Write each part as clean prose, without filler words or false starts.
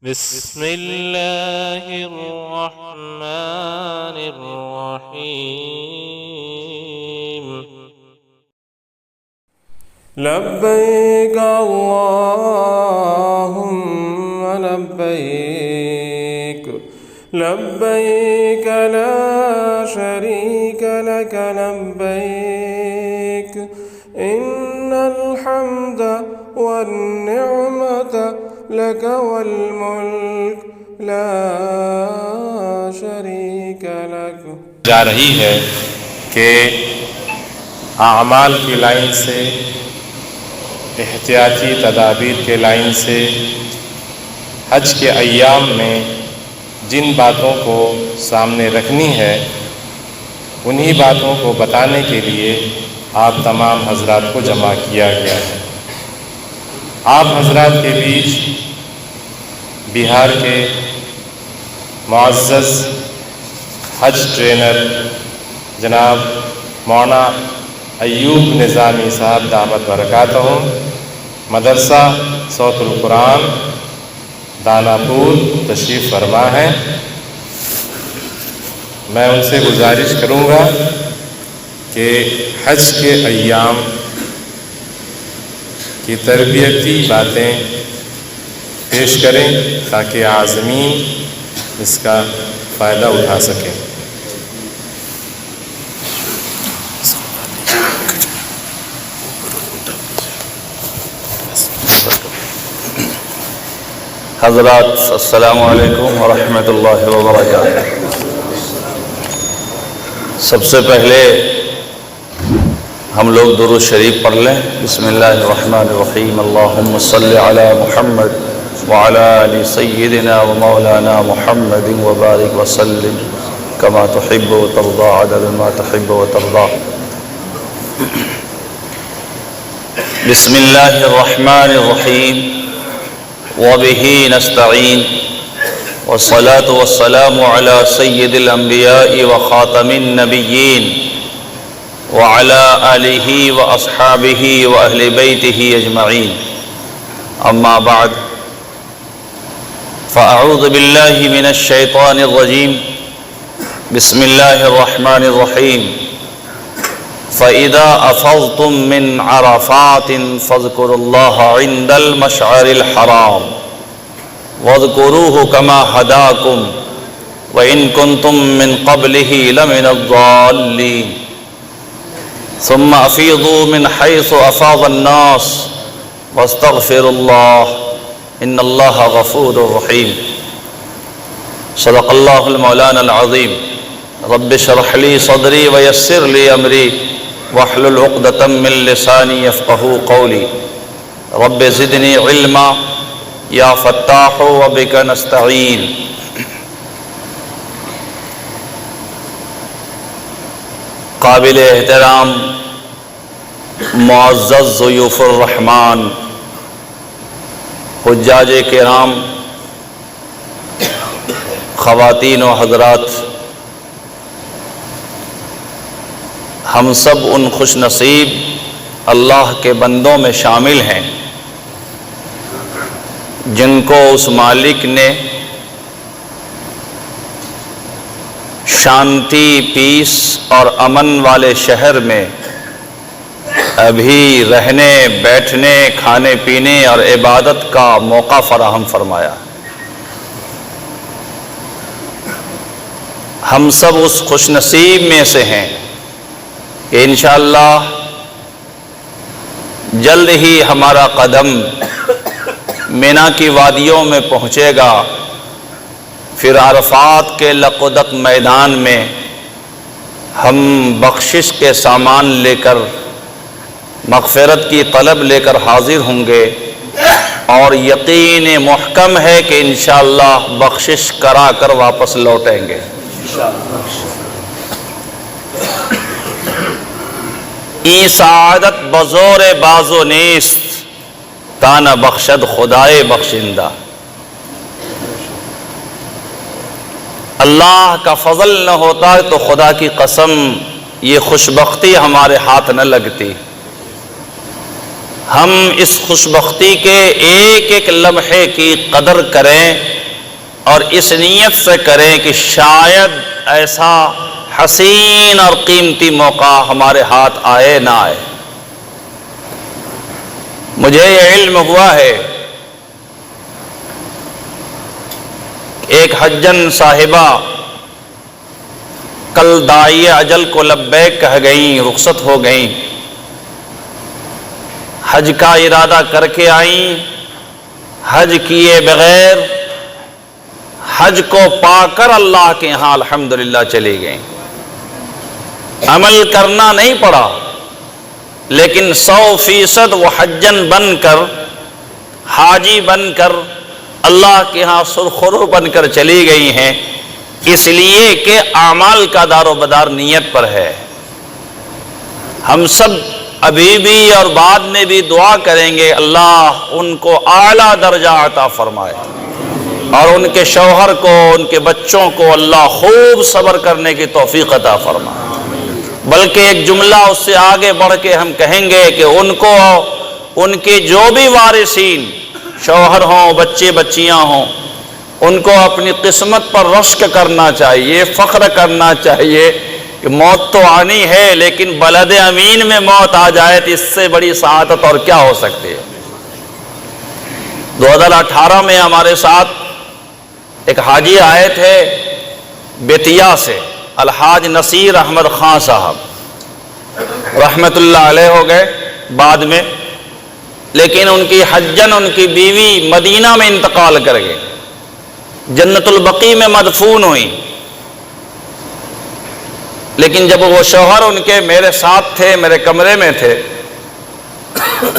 بسم اللہ الرحمن الرحیم لبیک اللہم لبیک لبیک لا شریک لک لبیک ان الحمد والنعمت لک والملک لا شریک لک۔ جا رہی ہے کہ اعمال کی لائن سے، احتیاطی تدابیر کے لائن سے حج کے ایام میں جن باتوں کو سامنے رکھنی ہے انہی باتوں کو بتانے کے لیے آپ تمام حضرات کو جمع کیا گیا ہے۔ آپ حضرات کے بیچ بہار کے معزز حج ٹرینر جناب مولانا ایوب نظامی صاحب دامت برکاتہم، مدرسہ صوت القرآن داناپور تشریف فرما ہے۔ میں ان سے گزارش کروں گا کہ حج کے ایام کی تربیتی باتیں پیش کریں تاکہ عازمین اس کا فائدہ اٹھا سکیں۔ حضرات السلام علیکم ورحمۃ اللہ وبرکاتہ۔ سب سے پہلے ہم لوگ درود شریف پڑھ لیں۔ بسم اللہ الرحمن الرحیم، اللہم صلی علی محمد وعلی آل سیدنا و مولانا محمد وبارک وسلم کما تحب و ترضى عدد ما تحب و ترضى۔ بسم اللہ الرحمن الرحیم وبه نستعین والصلاة والسلام على سید الانبیاء وخاتم النبیین وعلى آلہ واصحابہ واہل بیتہ اجمعین، اما بعد فاعوذ باللہ من الشیطان الرجیم، بسم اللہ الرحمن الرحیم۔ فَإِذَا أَفَضْتُم مِّنْ عَرَفَاتٍ فَاذْكُرُوا اللَّهَ عِندَ الْمَشْعَرِ الْحَرَامِ وَاذْكُرُوهُ كَمَا هَدَاكُمْ وَإِن كُنتُم مِّن قَبْلِهِ لَمِنَ الضَّالِّينَ ثُمَّ أَفِيضُوا مِنْ حَيْثُ أَفَاضَ النَّاسُ وَاسْتَغْفِرُوا اللَّهَ إِنَّ اللَّهَ غَفُورٌ رَحِيمٌ۔ صدق اللہ المولانا العظیم۔ رب اشرح لي صدری ویسر لي امری واحلل عقدۃ من لسانی یفقہوا قولی۔ رب زدنی علما یا فتاح وبک نستعین۔ قابل احترام معزز ضیوف الرحمن، حجاج کرام، خواتین و حضرات، ہم سب ان خوش نصیب اللہ کے بندوں میں شامل ہیں جن کو اس مالک نے شانتی، پیس اور امن والے شہر میں ابھی رہنے، بیٹھنے، کھانے پینے اور عبادت کا موقع فراہم فرمایا۔ ہم سب اس خوش نصیب میں سے ہیں کہ انشاءاللہ جلد ہی ہمارا قدم مینا کی وادیوں میں پہنچے گا، پھر عرفات کے لقدق میدان میں ہم بخشش کے سامان لے کر، مغفرت کی طلب لے کر حاضر ہوں گے، اور یقین محکم ہے کہ انشاءاللہ بخشش کرا کر واپس لوٹیں گے۔ ای سعادت بزور بازو نیست، تانا بخشد خدائے بخشندہ۔ اللہ کا فضل نہ ہوتا تو خدا کی قسم یہ خوشبختی ہمارے ہاتھ نہ لگتی۔ ہم اس خوش بختی کے ایک ایک لمحے کی قدر کریں اور اس نیت سے کریں کہ شاید ایسا حسین اور قیمتی موقع ہمارے ہاتھ آئے نہ آئے۔ مجھے یہ علم ہوا ہے، ایک حجن صاحبہ کل داعی اجل کو لبیک کہہ گئیں، رخصت ہو گئیں، حج کا ارادہ کر کے آئیں، حج کیے بغیر حج کو پا کر اللہ کے ہاں الحمدللہ چلی گئیں۔ عمل کرنا نہیں پڑا، لیکن 100% وہ حجن بن کر، حاجی بن کر اللہ کے ہاں سرخرو بن کر چلی گئی ہیں، اس لیے کہ اعمال کا دار و مدار نیت پر ہے۔ ہم سب ابھی بھی اور بعد میں بھی دعا کریں گے اللہ ان کو اعلیٰ درجہ عطا فرمائے، اور ان کے شوہر کو، ان کے بچوں کو اللہ خوب صبر کرنے کی توفیق عطا فرمائے۔ بلکہ ایک جملہ اس سے آگے بڑھ کے ہم کہیں گے کہ ان کو، ان کے جو بھی وارثین، شوہر ہوں، بچے بچیاں ہوں، ان کو اپنی قسمت پر رشک کرنا چاہیے، فخر کرنا چاہیے کہ موت تو آنی ہے، لیکن بلد امین میں موت آ جائے تو اس سے بڑی سعادت اور کیا ہو سکتی ہے۔ 2018 میں ہمارے ساتھ ایک حاجی آئے تھے بیتیا سے، الحاج نصیر احمد خان صاحب، رحمت اللہ علیہ ہو گئے بعد میں، لیکن ان کی حجن ان کی بیوی مدینہ میں انتقال کر گئی، جنت البقیع میں مدفون ہوئی۔ لیکن جب وہ شوہر ان کے میرے ساتھ تھے، میرے کمرے میں تھے،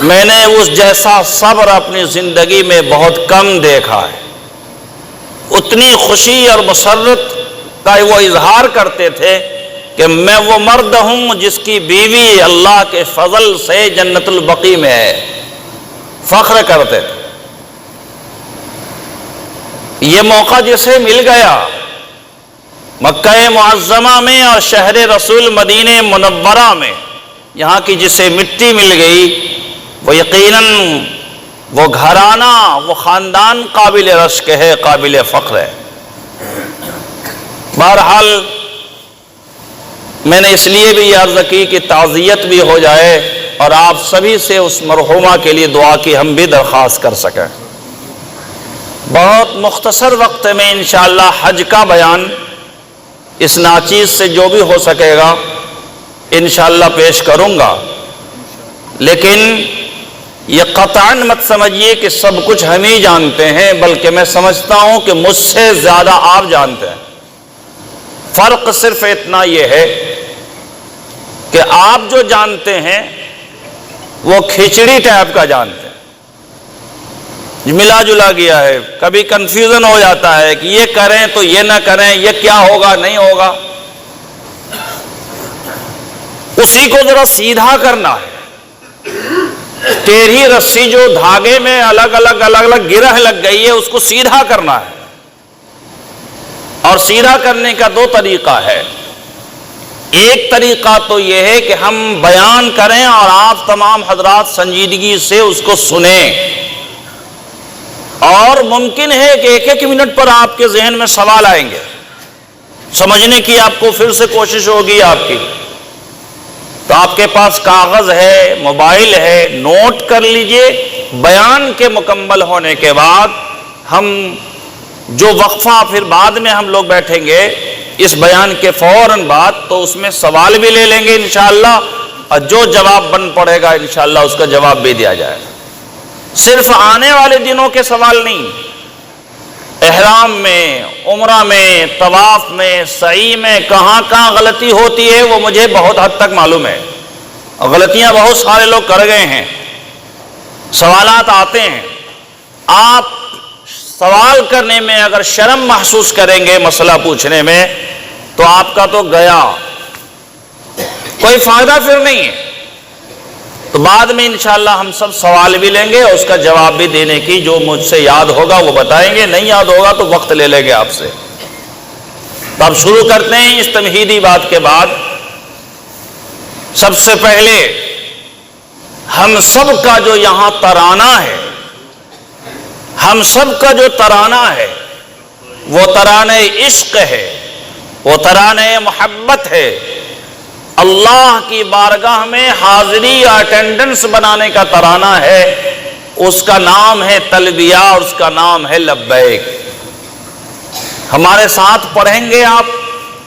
میں نے اس جیسا صبر اپنی زندگی میں بہت کم دیکھا ہے۔ اتنی خوشی اور مسرت کا وہ اظہار کرتے تھے کہ میں وہ مرد ہوں جس کی بیوی اللہ کے فضل سے جنت البقیع میں ہے، فخر کرتے تھے۔ یہ موقع جسے مل گیا مکہ معظمہ میں اور شہر رسول مدینہ منورہ میں، یہاں کی جسے مٹی مل گئی، وہ یقیناً وہ گھرانہ، وہ خاندان قابل رشک ہے، قابل فخر ہے۔ بہرحال میں نے اس لیے بھی یہ عرض کی کہ تعزیت بھی ہو جائے اور آپ سبھی سے اس مرحومہ کے لیے دعا کی ہم بھی درخواست کر سکیں۔ بہت مختصر وقت میں انشاءاللہ حج کا بیان اس ناچیز سے جو بھی ہو سکے گا انشاءاللہ پیش کروں گا، لیکن یہ قطعاً مت سمجھیے کہ سب کچھ ہم ہی جانتے ہیں، بلکہ میں سمجھتا ہوں کہ مجھ سے زیادہ آپ جانتے ہیں۔ فرق صرف اتنا یہ ہے کہ آپ جو جانتے ہیں وہ کھچڑی ٹائپ کا جانتے ہیں، ملا جلا گیا ہے، کبھی کنفیوژن ہو جاتا ہے کہ یہ کریں تو یہ نہ کریں، یہ کیا ہوگا نہیں ہوگا۔ اسی کو ذرا سیدھا کرنا ہے۔ ٹیڑھی رسی جو دھاگے میں الگ الگ گرہ لگ گئی ہے، اس کو سیدھا کرنا ہے، اور سیدھا کرنے کا دو طریقہ ہے۔ ایک طریقہ تو یہ ہے کہ ہم بیان کریں اور آپ تمام حضرات سنجیدگی سے اس کو سنیں، اور ممکن ہے کہ ایک ایک منٹ پر آپ کے ذہن میں سوال آئیں گے، سمجھنے کی آپ کو پھر سے کوشش ہوگی آپ کی، تو آپ کے پاس کاغذ ہے، موبائل ہے، نوٹ کر لیجئے۔ بیان کے مکمل ہونے کے بعد ہم جو وقفہ پھر بعد میں ہم لوگ بیٹھیں گے اس بیان کے فوراً بعد، تو اس میں سوال بھی لے لیں گے انشاءاللہ، اور جو جواب بن پڑے گا انشاءاللہ اس کا جواب بھی دیا جائے گا۔ صرف آنے والے دنوں کے سوال نہیں، احرام میں، عمرہ میں، طواف میں، سعی میں کہاں کہاں غلطی ہوتی ہے وہ مجھے بہت حد تک معلوم ہے، غلطیاں بہت سارے لوگ کر گئے ہیں، سوالات آتے ہیں۔ آپ سوال کرنے میں اگر شرم محسوس کریں گے مسئلہ پوچھنے میں تو آپ کا تو گیا، کوئی فائدہ پھر نہیں ہے۔ تو بعد میں انشاءاللہ ہم سب سوال بھی لیں گے اور اس کا جواب بھی دینے کی جو مجھ سے یاد ہوگا وہ بتائیں گے، نہیں یاد ہوگا تو وقت لے لیں گے آپ سے۔ تو اب شروع کرتے ہیں اس تمہیدی بات کے بعد۔ سب سے پہلے ہم سب کا جو یہاں ترانہ ہے، ہم سب کا جو ترانہ ہے وہ ترانہ عشق ہے، وہ ترانہ محبت ہے، اللہ کی بارگاہ میں حاضری یا اٹینڈنس بنانے کا ترانہ ہے، اس کا نام ہے تلبیہ اور اس کا نام ہے لبیک۔ ہمارے ساتھ پڑھیں گے آپ،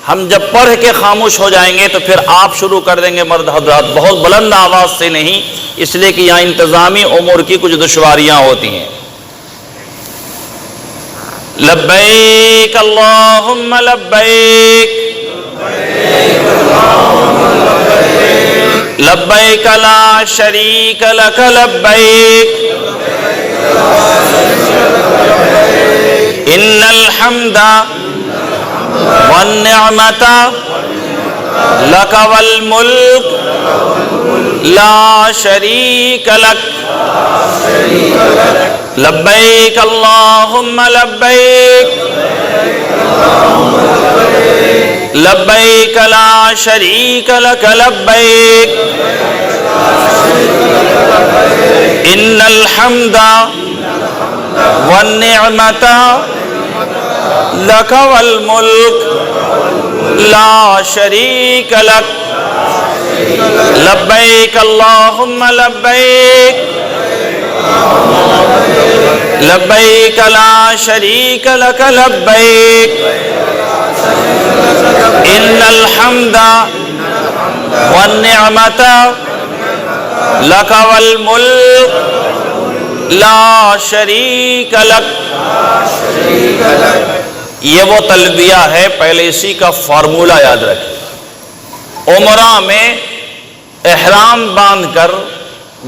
ہم جب پڑھ کے خاموش ہو جائیں گے تو پھر آپ شروع کر دیں گے مرد حضرات، بہت بلند آواز سے نہیں، اس لیے کہ یہاں انتظامی امور کی کچھ دشواریاں ہوتی ہیں۔ لبیک اللہم لبیک لبیک لا شریک لک لبیک ان الحمد والنعمت لک والملک لا شریک لک لبیک اللہم لبیک لبیک لا شریک لک لبیک ان الحمد والنعمت لک والملک لا شریک لک لبیک اللہم لبیک لبیک لا شریک لک لبیک ان الحمد والنعمت لک والملک لا شریک لک۔ یہ وہ تلبیہ ہے، پہلے اسی کا فارمولہ یاد رکھیں۔ عمرہ میں احرام باندھ کر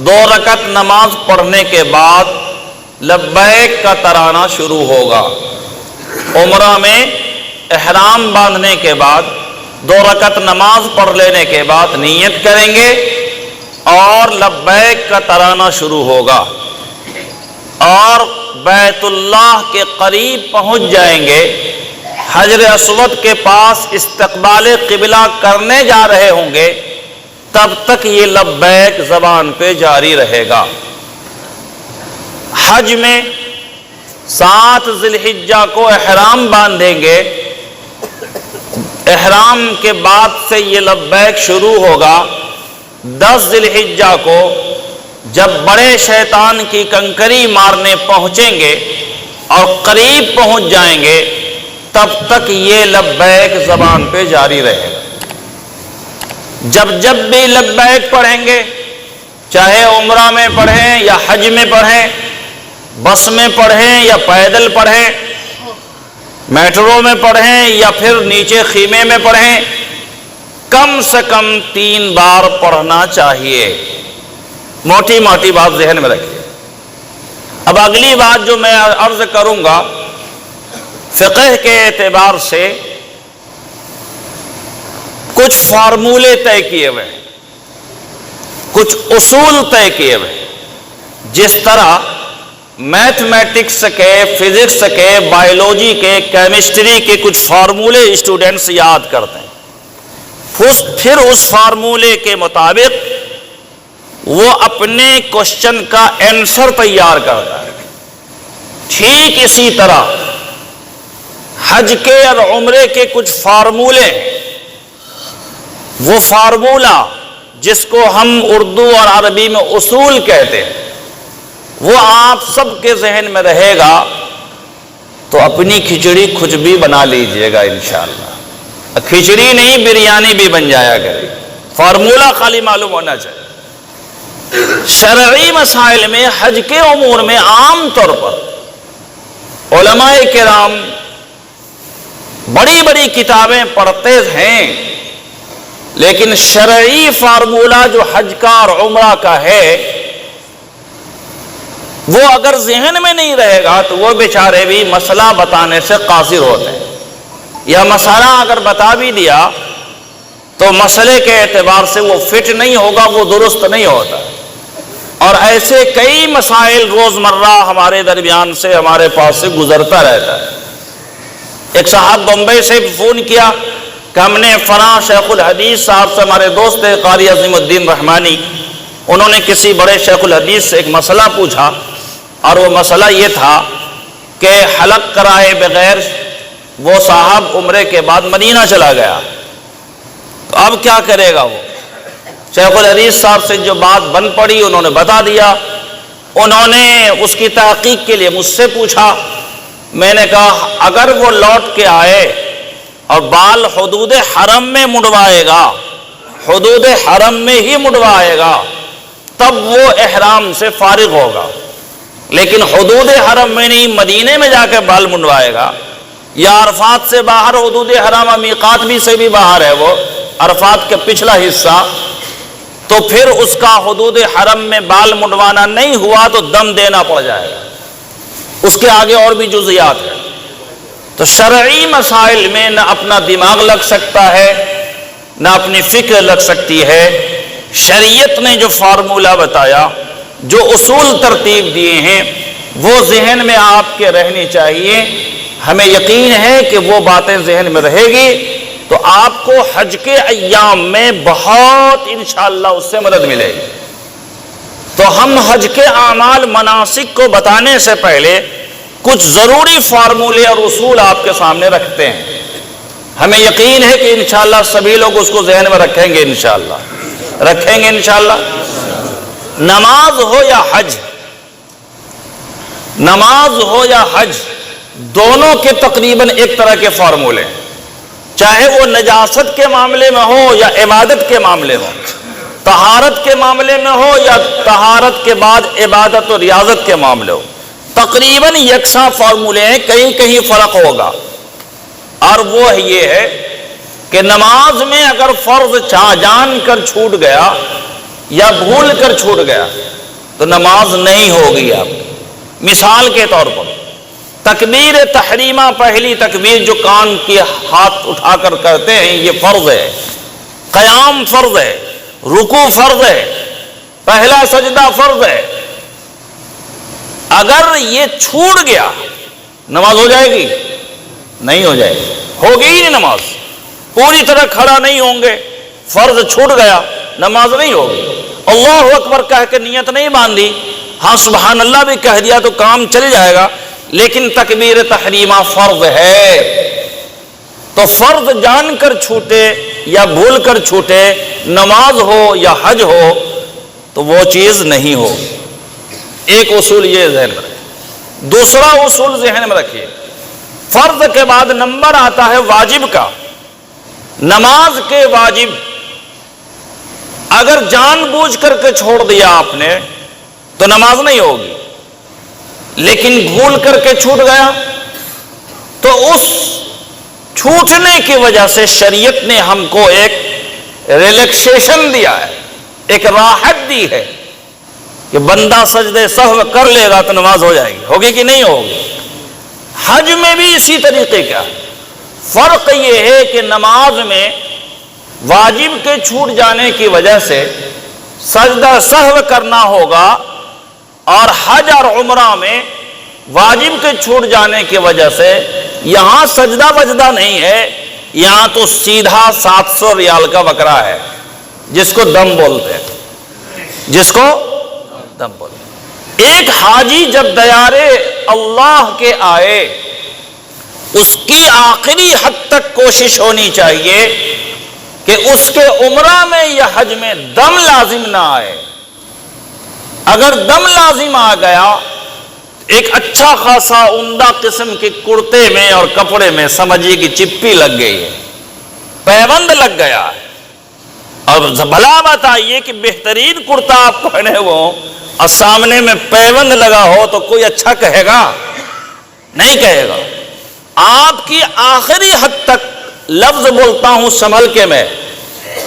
2 رکعت نماز پڑھنے کے بعد لبیک کا ترانہ شروع ہوگا۔ عمرہ میں احرام باندھنے کے بعد 2 رکعت نماز پڑھ لینے کے بعد نیت کریں گے اور لبیک کا ترانہ شروع ہوگا، اور بیت اللہ کے قریب پہنچ جائیں گے، حجر اسود کے پاس استقبال قبلہ کرنے جا رہے ہوں گے، تب تک یہ لبیک زبان پہ جاری رہے گا۔ حج میں 7 ذی الحجہ کو احرام باندھیں گے، احرام کے بعد سے یہ لبیک شروع ہوگا۔ 10 ذی الحجہ کو جب بڑے شیطان کی کنکری مارنے پہنچیں گے اور قریب پہنچ جائیں گے، تب تک یہ لبیک زبان پہ جاری رہے گا۔ جب بھی لبیک پڑھیں گے، چاہے عمرہ میں پڑھیں یا حج میں پڑھیں، بس میں پڑھیں یا پیدل پڑھیں، میٹرو میں پڑھیں یا پھر نیچے خیمے میں پڑھیں، کم سے کم 3 بار پڑھنا چاہیے۔ موٹی موٹی بات ذہن میں رکھیے۔ اب اگلی بات جو میں عرض کروں گا، فقہ کے اعتبار سے کچھ فارمولے طے کیے ہوئے ہیں، کچھ اصول طے کیے ہوئے ہیں۔ جس طرح میتھمیٹکس کے، فزکس کے، بائیولوجی کے، کیمسٹری کے کچھ فارمولے اسٹوڈنٹس یاد کرتے ہیں، پھر اس فارمولے کے مطابق وہ اپنے کوشچن کا آنسر تیار کرتا ہے۔ ٹھیک اسی طرح حج کے اور عمرے کے کچھ فارمولے ہیں۔ وہ فارمولہ جس کو ہم اردو اور عربی میں اصول کہتے ہیں، وہ آپ سب کے ذہن میں رہے گا تو اپنی کھچڑی کچھ بھی بنا لیجئے گا انشاءاللہ۔ کھچڑی نہیں، بریانی بھی بن جایا کرے، فارمولہ خالی معلوم ہونا چاہیے۔ شرعی مسائل میں، حج کے امور میں عام طور پر علماء کرام بڑی بڑی کتابیں پڑھتے ہیں، لیکن شرعی فارمولہ جو حج کا اور عمرہ کا ہے، وہ اگر ذہن میں نہیں رہے گا تو وہ بیچارے بھی مسئلہ بتانے سے قاصر ہوتے ہیں، یا مسئلہ اگر بتا بھی دیا تو مسئلے کے اعتبار سے وہ فٹ نہیں ہوگا، وہ درست نہیں ہوتا۔ اور ایسے کئی مسائل روزمرہ ہمارے درمیان سے، ہمارے پاس سے گزرتا رہتا ہے۔ ایک صاحب بمبئی سے فون کیا کہ ہم نے فلاں شیخ الحدیث صاحب سے، ہمارے دوست قاری عظیم الدین رحمانی، انہوں نے کسی بڑے شیخ الحدیث سے ایک مسئلہ پوچھا، اور وہ مسئلہ یہ تھا کہ حلق کرائے بغیر وہ صاحب عمرے کے بعد مدینہ چلا گیا، تو اب کیا کرے گا وہ؟ شیخ الحدیث صاحب سے جو بات بن پڑی انہوں نے بتا دیا۔ انہوں نے اس کی تحقیق کے لیے مجھ سے پوچھا، میں نے کہا اگر وہ لوٹ کے آئے اور بال حدود حرم میں مڑوائے گا، حدود حرم میں ہی مڑوائے گا، تب وہ احرام سے فارغ ہوگا، لیکن حدود حرم میں نہیں، مدینے میں جا کے بال منڈوائے گا، یا عرفات سے باہر حدود حرم، میقات بھی سے بھی باہر ہے وہ عرفات کا پچھلا حصہ، تو پھر اس کا حدود حرم میں بال منڈوانا نہیں ہوا تو دم دینا پڑ جائے گا۔ اس کے آگے اور بھی جزیات ہیں۔ تو شرعی مسائل میں نہ اپنا دماغ لگ سکتا ہے نہ اپنی فکر لگ سکتی ہے۔ شریعت نے جو فارمولہ بتایا، جو اصول ترتیب دیے ہیں، وہ ذہن میں آپ کے رہنی چاہیے۔ ہمیں یقین ہے کہ وہ باتیں ذہن میں رہے گی تو آپ کو حج کے ایام میں بہت انشاءاللہ اس سے مدد ملے گی۔ تو ہم حج کے اعمال مناسک کو بتانے سے پہلے کچھ ضروری فارمولے اور اصول آپ کے سامنے رکھتے ہیں۔ ہمیں یقین ہے کہ انشاءاللہ سبھی لوگ اس کو ذہن میں رکھیں گے، انشاءاللہ رکھیں گے انشاءاللہ۔ نماز ہو یا حج، نماز ہو یا حج، دونوں کے تقریباً ایک طرح کے فارمولے، چاہے وہ نجاست کے معاملے میں ہو یا عبادت کے معاملے میں، طہارت کے معاملے میں ہو یا طہارت کے بعد عبادت و ریاضت کے معاملے ہو، تقریباً یکساں فارمولے ہیں، کہیں کہیں فرق ہوگا۔ اور وہ یہ ہے کہ نماز میں اگر فرض جان کر چھوٹ گیا یا بھول کر چھوٹ گیا تو نماز نہیں ہوگی آپ کی۔ مثال کے طور پر تکبیر تحریمہ، پہلی تکبیر جو کان کے ہاتھ اٹھا کر کرتے ہیں، یہ فرض ہے، قیام فرض ہے، رکوع فرض ہے، پہلا سجدہ فرض ہے۔ اگر یہ چھوٹ گیا نماز ہو جائے گی؟ نہیں ہو جائے گی، ہوگی ہی نہیں نماز، پوری طرح کھڑا نہیں ہوں گے، فرض چھوٹ گیا نماز نہیں ہوگی۔ اللہ اکبر کہہ کے نیت نہیں باندھی، ہاں سبحان اللہ بھی کہہ دیا تو کام چل جائے گا، لیکن تکبیر تحریمہ فرض ہے۔ تو فرض جان کر چھوٹے یا بھول کر چھوٹے، نماز ہو یا حج ہو، تو وہ چیز نہیں ہو۔ ایک اصول یہ ذہن میں رکھیں۔ دوسرا اصول ذہن میں رکھیے، فرض کے بعد نمبر آتا ہے واجب کا۔ نماز کے واجب اگر جان بوجھ کر کے چھوڑ دیا آپ نے تو نماز نہیں ہوگی، لیکن بھول کر کے چھوٹ گیا تو اس چھوٹنے کی وجہ سے شریعت نے ہم کو ایک ریلیکسیشن دیا ہے، ایک راحت دی ہے کہ بندہ سجدے سہو کر لے گا تو نماز ہو جائے گی۔ ہوگی کہ نہیں ہوگی؟ حج میں بھی اسی طریقے کا فرق یہ ہے کہ نماز میں واجب کے چھوٹ جانے کی وجہ سے سجدہ سہو کرنا ہوگا، اور حج اور عمرہ میں واجب کے چھوٹ جانے کی وجہ سے یہاں سجدہ وجدہ نہیں ہے، یہاں تو سیدھا 700 ریال کا بکرا ہے، جس کو دم بولتے ہیں، جس کو دم بولتے ہیں۔ ایک حاجی جب دیارے اللہ کے آئے، اس کی آخری حد تک کوشش ہونی چاہیے کہ اس کے عمرہ میں یا حج میں دم لازم نہ آئے۔ اگر دم لازم آ گیا، ایک اچھا خاصا عمدہ قسم کے کرتے میں اور کپڑے میں سمجھیے کہ چپی لگ گئی ہے، پیوند لگ گیا ہے، اور بھلا بتائیے کہ بہترین کرتا آپ پہنے ہوئے ہوں اور سامنے میں پیوند لگا ہو تو کوئی اچھا کہے گا؟ نہیں کہے گا۔ آپ کی آخری حد تک، لفظ بولتا ہوں سنبھل کے میں،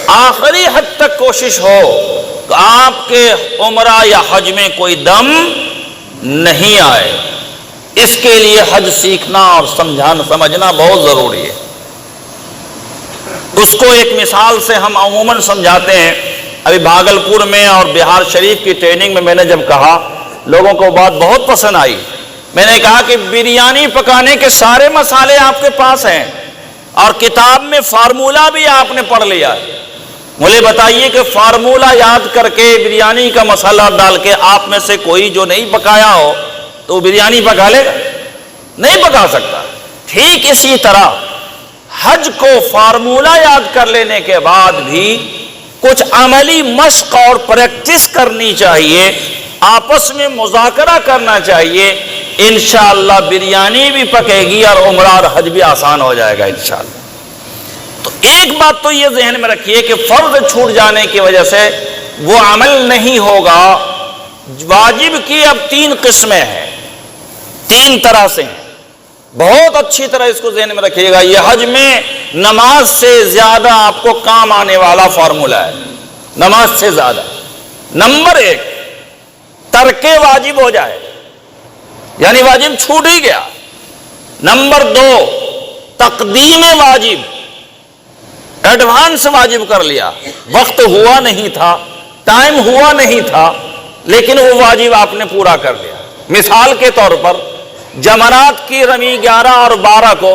آخری حد تک کوشش ہو کہ آپ کے عمرہ یا حج میں کوئی دم نہیں آئے۔ اس کے لیے حج سیکھنا اور سمجھنا بہت ضروری ہے۔ اس کو ایک مثال سے ہم عموماً سمجھاتے ہیں۔ ابھی بھاگلپور میں اور بہار شریف کی ٹریننگ میں نے جب کہا، لوگوں کو بات بہت پسند آئی۔ میں نے کہا کہ بریانی پکانے کے سارے مسالے آپ کے پاس ہیں، اور کتاب میں فارمولہ بھی آپ نے پڑھ لیا ہے، مجھے بتائیے کہ فارمولہ یاد کر کے بریانی کا مسالہ ڈال کے آپ میں سے کوئی جو نہیں پکایا ہو تو بریانی پکا لے گا؟ نہیں پکا سکتا۔ ٹھیک اسی طرح حج کو فارمولہ یاد کر لینے کے بعد بھی کچھ عملی مشق اور پریکٹس کرنی چاہیے، آپس میں مذاکرہ کرنا چاہیے، انشاءاللہ بریانی بھی پکے گی اور عمرہ اور حج بھی آسان ہو جائے گا انشاءاللہ۔ تو ایک بات تو یہ ذہن میں رکھیے کہ فرض چھوٹ جانے کی وجہ سے وہ عمل نہیں ہوگا۔ واجب کی اب 3 قسمیں ہیں، 3 طرح سے ہیں، بہت اچھی طرح اس کو ذہن میں رکھیے گا۔ یہ حج میں نماز سے زیادہ آپ کو کام آنے والا فارمولہ ہے، نماز سے زیادہ۔ نمبر 1، ترک واجب ہو جائے، یعنی واجب چھوٹ ہی گیا۔ نمبر 2، تقدیم واجب، ایڈوانس واجب کر لیا، وقت ہوا نہیں تھا، ٹائم ہوا نہیں تھا، لیکن وہ واجب آپ نے پورا کر لیا۔ مثال کے طور پر جمرات کی رمی 11 اور 12 کو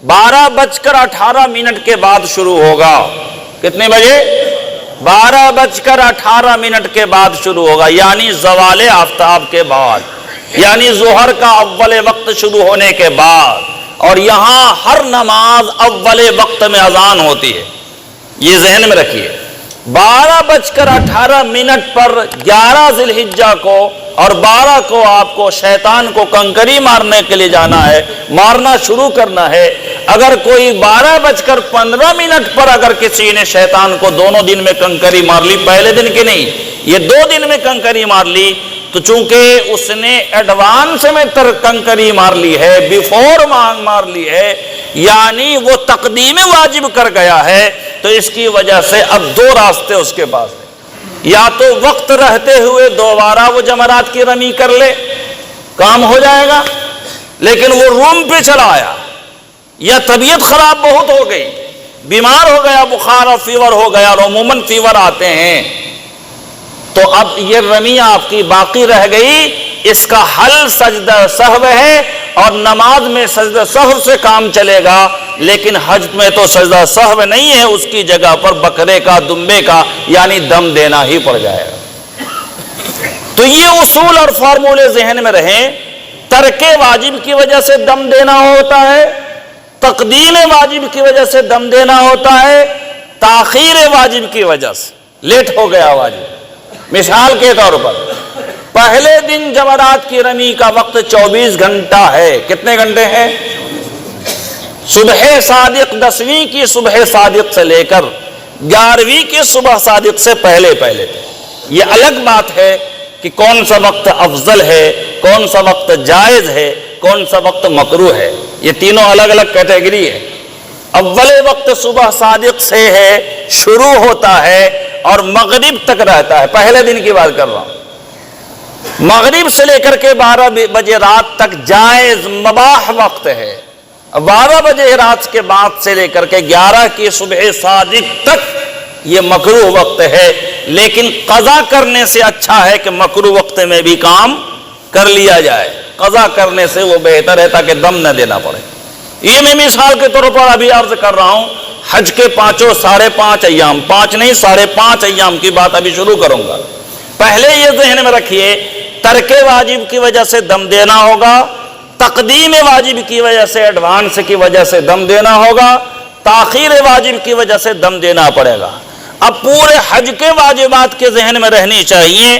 12:18 کے بعد شروع ہوگا۔ کتنے بجے؟ 12:18 کے بعد شروع ہوگا، یعنی زوال آفتاب کے بعد، یعنی ظہر کا اول وقت شروع ہونے کے بعد۔ اور یہاں ہر نماز اول وقت میں اذان ہوتی ہے، یہ ذہن میں رکھیے۔ 12:18 پر 11 ذی الحجہ کو اور 12 کو آپ کو شیطان کو کنکری مارنے کے لیے جانا ہے، مارنا شروع کرنا ہے۔ اگر کوئی 12:15 پر اگر کسی نے شیطان کو دونوں دن میں کنکری مار لی، پہلے دن کی نہیں، یہ 2 دن میں کنکری مار لی، تو چونکہ اس نے ایڈوانس میں کنکری مار لی ہے، بیفور مار لی ہے، یعنی وہ تقدیم واجب کر گیا ہے، تو اس کی وجہ سے اب 2 راستے اس کے پاس ہیں۔ یا تو وقت رہتے ہوئے دوبارہ وہ جمرات کی رمی کر لے، کام ہو جائے گا، لیکن وہ روم پہ چلا آیا، یا طبیعت خراب بہت ہو گئی، بیمار ہو گیا، بخار اور فیور ہو گیا، اور عموماً فیور آتے ہیں، تو اب یہ رمی آپ کی باقی رہ گئی۔ اس کا حل سجدہ سہو ہے، اور نماز میں سجدہ سہو سے کام چلے گا، لیکن حج میں تو سجدہ سہو نہیں ہے، اس کی جگہ پر بکرے کا، دمبے کا، یعنی دم دینا ہی پڑ جائے گا۔ تو یہ اصول اور فارمولے ذہن میں رہیں۔ ترک واجب کی وجہ سے دم دینا ہوتا ہے، تقدیم واجب کی وجہ سے دم دینا ہوتا ہے، تاخیر واجب کی وجہ سے لیٹ ہو گیا واجب۔ مثال کے طور پر پہلے دن جمرات کی رمی کا وقت 24 گھنٹہ ہے۔ کتنے گھنٹے ہیں؟ صبح صادق، 10ویں کی صبح صادق سے لے کر 11ویں کی صبح صادق سے پہلے پہلے۔ یہ الگ بات ہے کہ کون سا وقت افضل ہے، کون سا وقت جائز ہے، کون سا وقت مکروہ ہے، یہ تینوں الگ الگ کیٹیگری ہے۔ اول وقت صبح صادق سے ہے، شروع ہوتا ہے اور مغرب تک رہتا ہے، پہلے دن کی بات کر رہا ہوں۔ مغرب سے لے کر کے 12 بجے رات تک جائز مباح وقت ہے، 12 بجے رات کے بعد سے لے کر کے 11 کی صبح صادق تک یہ مکروہ وقت ہے، لیکن قضا کرنے سے اچھا ہے کہ مکروہ وقت میں بھی کام کر لیا جائے، قضا کرنے سے وہ بہتر ہے تاکہ دم نہ دینا پڑے۔ یہ میں مثال کے طور پر ابھی عرض کر رہا ہوں، حج کے 5.5 ایام، 5 نہیں 5.5 ایام کی بات ابھی شروع کروں گا۔ پہلے یہ ذہن میں رکھیے، ترک واجب کی وجہ سے دم دینا ہوگا، تقدیم واجب کی وجہ سے، ایڈوانس کی وجہ سے دم دینا ہوگا، تاخیر واجب کی وجہ سے دم دینا پڑے گا۔ اب پورے حج کے واجبات کے ذہن میں رہنی چاہیے،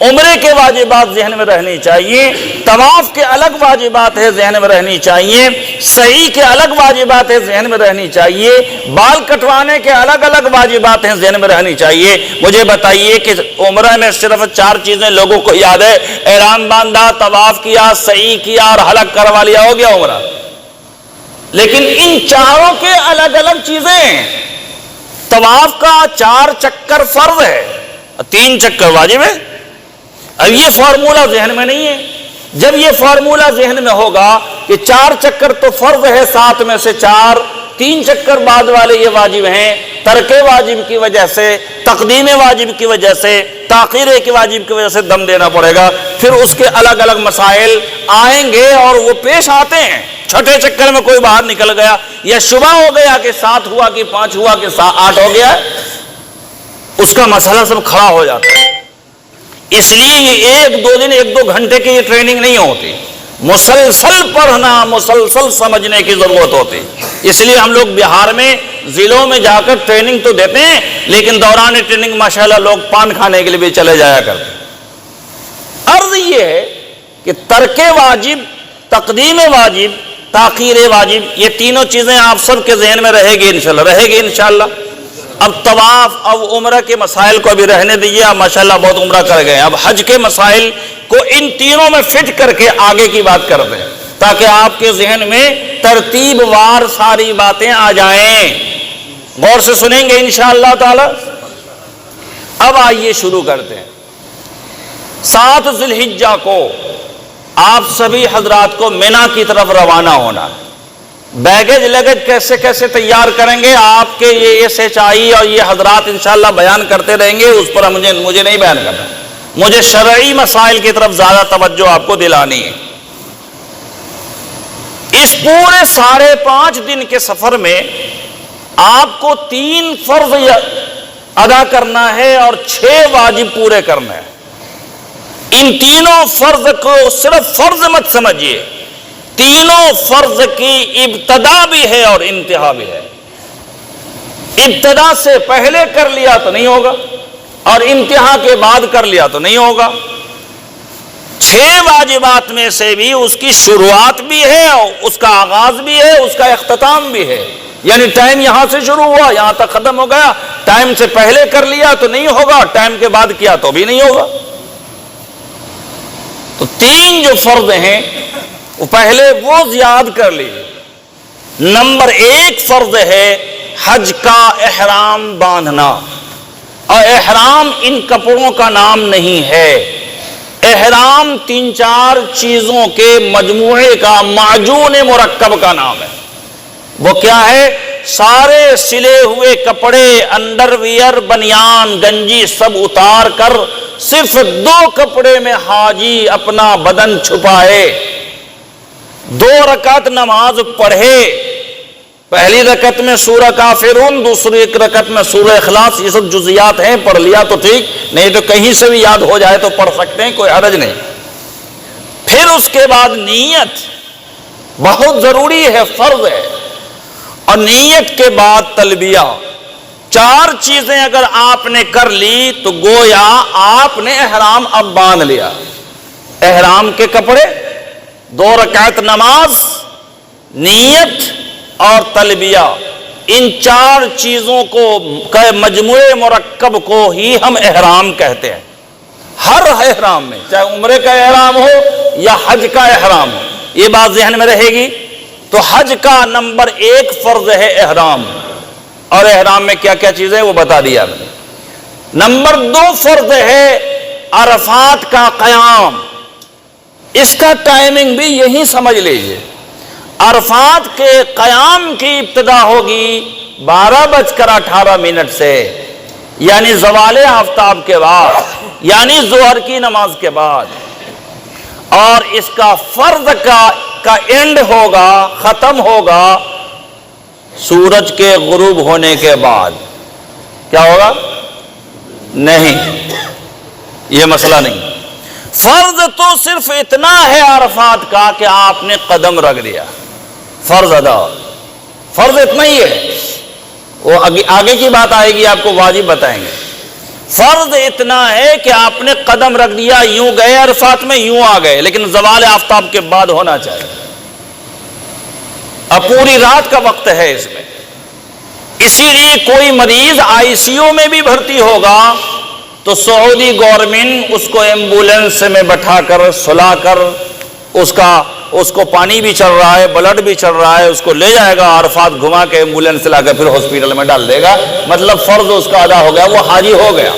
عمرے کے واجبات ذہن میں رہنی چاہیے، طواف کے الگ واجبات ہے ذہن میں رہنی چاہیے، سعی کے الگ واجبات ہے ذہن میں رہنی چاہیے، بال کٹوانے کے الگ الگ واجبات ہیں ذہن میں رہنی چاہیے۔ مجھے بتائیے کہ عمرہ میں صرف 4 چیزیں لوگوں کو یاد ہے، احرام باندھا، طواف کیا، سعی کیا اور حلق کروا لیا، ہو گیا عمرہ۔ لیکن ان چاروں کے الگ الگ چیزیں ہیں۔ طواف کا 4 چکر فرض ہے، 3 چکر واجب ہے۔ اب یہ فارمولہ ذہن میں نہیں ہے۔ جب یہ فارمولہ ذہن میں ہوگا کہ 4 چکر تو فرض ہے، 7 میں سے 4، 3 چکر بعد والے یہ واجب ہیں، ترک واجب کی وجہ سے، تقدیم واجب کی وجہ سے، تاخیر کے واجب کی وجہ سے دم دینا پڑے گا، پھر اس کے الگ الگ مسائل آئیں گے اور وہ پیش آتے ہیں۔ چھٹے چکر میں کوئی باہر نکل گیا، یا شبہ ہو گیا کہ 7 ہوا کہ 5 ہوا کہ 8 ہو گیا، اس کا مسئلہ سب کھڑا ہو جاتا ہے. اس لیے یہ ایک دو دن 1-2 گھنٹے کی یہ ٹریننگ نہیں ہوتی، مسلسل پڑھنا، مسلسل سمجھنے کی ضرورت ہوتی. اس لیے ہم لوگ بہار میں ضلعوں میں جا کر ٹریننگ تو دیتے ہیں، لیکن دوران ٹریننگ ماشاءاللہ لوگ پان کھانے کے لیے بھی چلے جایا کرتے. عرض یہ ہے کہ ترک واجب، تقدیم واجب، تاخیر واجب، یہ تینوں چیزیں آپ سب کے ذہن میں رہے گی انشاءاللہ. اب طواف، اب عمرہ کے مسائل کو ابھی رہنے دیجیے، آپ ماشاءاللہ بہت عمرہ کر گئے. اب حج کے مسائل کو ان تینوں میں فٹ کر کے آگے کی بات کرتے ہیں، تاکہ آپ کے ذہن میں ترتیب وار ساری باتیں آ جائیں. غور سے سنیں گے انشاءاللہ تعالی. اب آئیے شروع کرتے ہیں. 7 ذی الحجہ کو آپ سبھی حضرات کو مینا کی طرف روانہ ہونا. بیگیج لگیج کیسے کیسے تیار کریں گے، آپ کے یہ SHI اور یہ حضرات انشاءاللہ بیان کرتے رہیں گے، اس پر مجھے نہیں بیان کرنا. مجھے شرعی مسائل کی طرف زیادہ توجہ آپ کو دلانی ہے. اس پورے 5.5 دن کے سفر میں آپ کو 3 فرض ادا کرنا ہے اور 6 واجب پورے کرنا ہے. ان تینوں فرض کو صرف فرض مت سمجھیے، تینوں فرض کی ابتدا بھی ہے اور انتہا بھی ہے. ابتدا سے پہلے کر لیا تو نہیں ہوگا اور انتہا کے بعد کر لیا تو نہیں ہوگا. 6 واجبات میں سے بھی اس کی شروعات بھی ہے، اس کا آغاز بھی ہے، اس کا اختتام بھی ہے. یعنی ٹائم یہاں سے شروع ہوا یہاں تک ختم ہو گیا. ٹائم سے پہلے کر لیا تو نہیں ہوگا، ٹائم کے بعد کیا تو بھی نہیں ہوگا. تو 3 جو فرض ہیں وہ پہلے وہ یاد کر لیجیے. نمبر 1 فرض ہے حج کا احرام باندھنا. اور احرام ان کپڑوں کا نام نہیں ہے، احرام 3-4 چیزوں کے مجموعے کا، معجون مرکب کا نام ہے. وہ کیا ہے؟ سارے سلے ہوئے کپڑے، انڈر ویئر، بنیان، گنجی سب اتار کر صرف 2 کپڑے میں حاجی اپنا بدن چھپائے، 2 رکعت نماز پڑھے. پہلی رکعت میں سورہ کافرون، دوسری رکعت میں سورہ اخلاص. یہ سب جزیات ہیں، پڑھ لیا تو ٹھیک، نہیں تو کہیں سے بھی یاد ہو جائے تو پڑھ سکتے ہیں، کوئی حرج نہیں. پھر اس کے بعد نیت بہت ضروری ہے، فرض ہے. اور نیت کے بعد تلبیہ. 4 چیزیں اگر آپ نے کر لی تو گویا آپ نے احرام اب باندھ لیا. احرام کے کپڑے، 2 رکعت نماز، نیت اور تلبیہ. ان 4 چیزوں کو مجموعے مرکب کو ہی ہم احرام کہتے ہیں. ہر احرام میں، چاہے عمرے کا احرام ہو یا حج کا احرام ہو، یہ بات ذہن میں رہے گی. تو حج کا نمبر 1 فرض ہے احرام. اور احرام میں کیا کیا چیزیں وہ بتا دیا میں نے. نمبر 2 فرض ہے عرفات کا قیام. اس کا ٹائمنگ بھی یہی سمجھ لیجئے. عرفات کے قیام کی ابتدا ہوگی 12:18 سے، یعنی زوال آفتاب کے بعد، یعنی ظہر کی نماز کے بعد. اور اس کا فرض کا اینڈ ہوگا، ختم ہوگا سورج کے غروب ہونے کے بعد. کیا ہوگا؟ نہیں، یہ مسئلہ نہیں. فرض تو صرف اتنا ہے عرفات کا کہ آپ نے قدم رکھ دیا، فرض ادا. فرض اتنا ہی ہے، وہ آگے کی بات آئے گی، آپ کو واجب بتائیں گے. فرض اتنا ہے کہ آپ نے قدم رکھ دیا، یوں گئے عرفات میں، یوں آ گئے، لیکن زوال آفتاب کے بعد ہونا چاہیے. اب پوری رات کا وقت ہے اس میں. اسی لیے کوئی مریض ICU میں بھی بھرتی ہوگا تو سعودی گورنمنٹ اس کو ایمبولینس میں بٹھا کر، سلا کر، اس کو پانی بھی چل رہا ہے، بلڈ بھی چل رہا ہے، اس کو لے جائے گا عرفات، گھما کے ایمبولینس سے لا کر پھر ہاسپٹل میں ڈال دے گا. مطلب فرض اس کا ادا ہو گیا، وہ حاجی ہو گیا.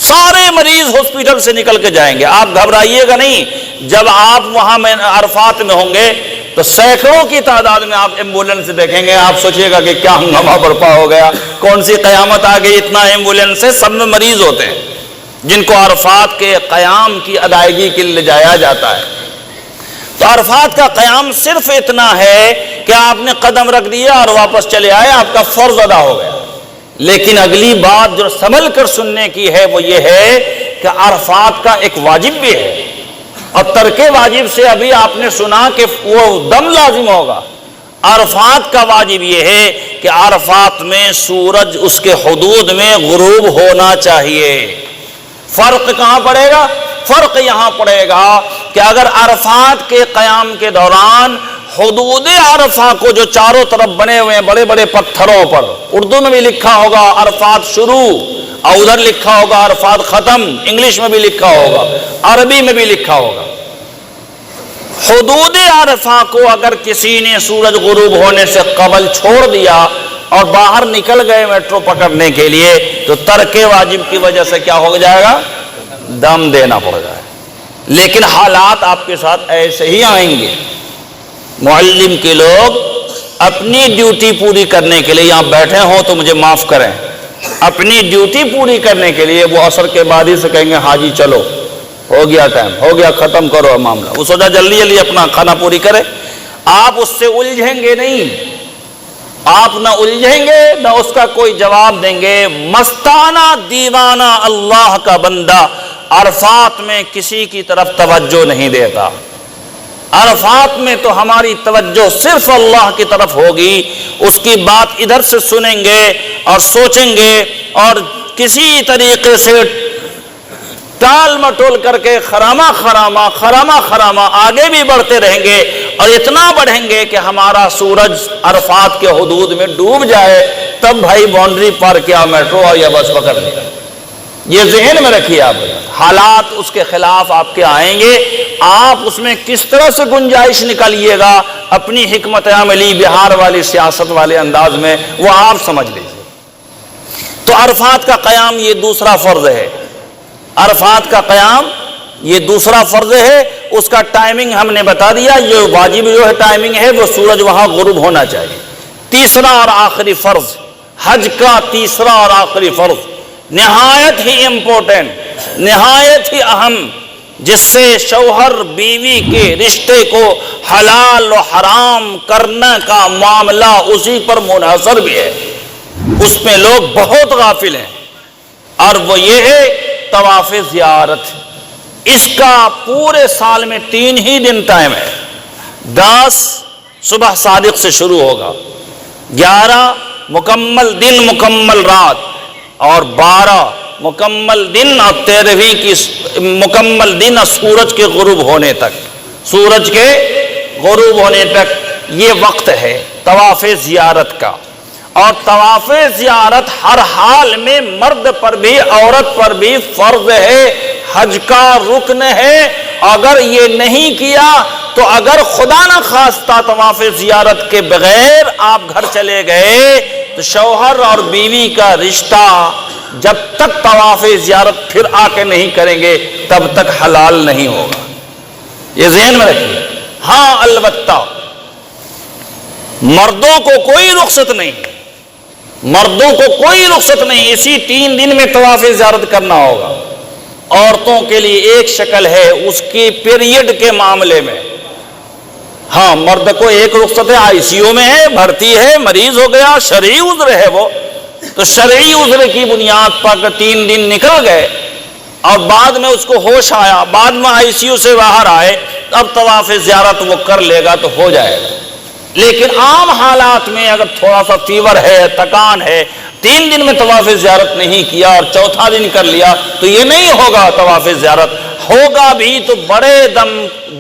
سارے مریض ہاسپٹل سے نکل کے جائیں گے. آپ گھبرائیے گا نہیں. جب آپ وہاں میں عرفات میں ہوں گے تو سینکڑوں کی تعداد میں آپ ایمبولینس دیکھیں گے. آپ سوچئے گا کہ کیا ہنگامہ برپا ہو گیا، کون سی قیامت آ گئی، اتنا ایمبولینس سے. سب میں مریض ہوتے ہیں جن کو عرفات کے قیام کی ادائیگی کے لیے جایا جاتا ہے. تو عرفات کا قیام صرف اتنا ہے کہ آپ نے قدم رکھ دیا اور واپس چلے آئے، آپ کا فرض ادا ہو گیا. لیکن اگلی بات جو سنبھل کر سننے کی ہے وہ یہ ہے کہ عرفات کا ایک واجب بھی ہے، اور ترک واجب سے ابھی آپ نے سنا کہ وہ دم لازم ہوگا۔ عرفات کا واجب یہ ہے کہ عرفات میں سورج اس کے حدود میں غروب ہونا چاہیے۔ فرق کہاں پڑے گا؟ فرق یہاں پڑے گا کہ اگر عرفات کے قیام کے دوران حدود عرفہ کو جو چاروں طرف بنے ہوئے ہیں بڑے بڑے پتھروں پر، اردو میں بھی لکھا ہوگا عرفات شروع، اور ادھر لکھا ہوگا عرفات ختم، انگلش میں بھی لکھا ہوگا، عربی میں بھی لکھا ہوگا۔ حدود عرفہ کو اگر کسی نے سورج غروب ہونے سے قبل چھوڑ دیا اور باہر نکل گئے میٹرو پکڑنے کے لیے، تو ترک واجب کی وجہ سے کیا ہو جائے گا؟ دم دینا پڑ جائے۔ لیکن حالات آپ کے ساتھ ایسے ہی آئیں گے۔ معلم کے لوگ اپنی ڈیوٹی پوری کرنے کے لیے یہاں بیٹھے ہوں تو مجھے معاف کریں، اپنی ڈیوٹی پوری کرنے کے لیے وہ عصر کے بعد ہی سے کہیں گے حاجی چلو ہو گیا ٹائم، ہو گیا، ختم کرو معاملہ، وہ سوچا جلدی جلدی اپنا کھانا پوری کرے۔ آپ اس سے الجھیں گے نہیں، آپ نہ الجھیں گے نہ اس کا کوئی جواب دیں گے۔ مستانہ دیوانہ اللہ کا بندہ عرفات میں کسی کی طرف توجہ نہیں دیتا۔ عرفات میں تو ہماری توجہ صرف اللہ کی طرف ہوگی، اس کی بات ادھر سے سنیں گے اور سوچیں گے، اور کسی طریقے سے ٹال مٹول کر کے خرامہ آگے بھی بڑھتے رہیں گے، اور اتنا بڑھیں گے کہ ہمارا سورج عرفات کے حدود میں ڈوب جائے، تب بھائی باؤنڈری پار کیا میٹرو اور یا بس پکڑ لیا۔ یہ ذہن میں رکھیے آپ، حالات اس کے خلاف آپ کے آئیں گے، آپ اس میں کس طرح سے گنجائش نکالیے گا اپنی حکمت عملی بہار والی سیاست والے انداز میں، وہ آپ سمجھ لیجیے۔ تو عرفات کا قیام یہ دوسرا فرض ہے، عرفات کا قیام یہ دوسرا فرض ہے، اس کا ٹائمنگ ہم نے بتا دیا، یہ واجب جو ہے ٹائمنگ ہے وہ سورج وہاں غروب ہونا چاہیے۔ تیسرا اور آخری فرض، حج کا تیسرا اور آخری فرض نہایت ہی امپورٹنٹ، نہایت ہی اہم، جس سے شوہر بیوی کے رشتے کو حلال و حرام کرنے کا معاملہ اسی پر منحصر بھی ہے، اس میں لوگ بہت غافل ہیں، اور وہ یہ ہے طواف زیارت۔ اس کا پورے سال میں 3 ہی دن ٹائم ہے، 10 صبح صادق سے شروع ہوگا، 11 مکمل دن مکمل رات، اور 12 مکمل دن اور 13ویں کی مکمل دن اور سورج کے غروب ہونے تک، سورج کے غروب ہونے تک یہ وقت ہے طواف زیارت کا۔ اور طواف زیارت ہر حال میں مرد پر بھی عورت پر بھی فرض ہے، حج کا رکن ہے۔ اگر یہ نہیں کیا تو اگر خدا نہ خواستہ طواف زیارت کے بغیر آپ گھر چلے گئے تو شوہر اور بیوی کا رشتہ جب تک طواف زیارت پھر آ کے نہیں کریں گے تب تک حلال نہیں ہوگا، یہ ذہن میں رکھیے۔ ہاں البتہ مردوں کو کوئی رخصت نہیں، مردوں کو کوئی رخصت نہیں، اسی 3 دن میں طواف زیارت کرنا ہوگا۔ عورتوں کے لیے ایک شکل ہے اس کی پیریڈ کے معاملے میں، ہاں مرد کو ایک رخصت ہے، آئی سی یو میں ہے، بھرتی ہے، مریض ہو گیا، شرعی عذر ہے، وہ تو شرعی عذر کی بنیاد پر 3 دن نکل گئے اور بعد میں اس کو ہوش آیا، بعد میں آئی سی یو سے باہر آئے، اب طواف زیارت وہ کر لے گا تو ہو جائے گا۔ لیکن عام حالات میں اگر تھوڑا سا فیور ہے، تکان ہے، 3 دن میں طواف زیارت نہیں کیا اور چوتھا دن کر لیا تو یہ نہیں ہوگا طواف زیارت، ہوگا بھی تو بڑے دم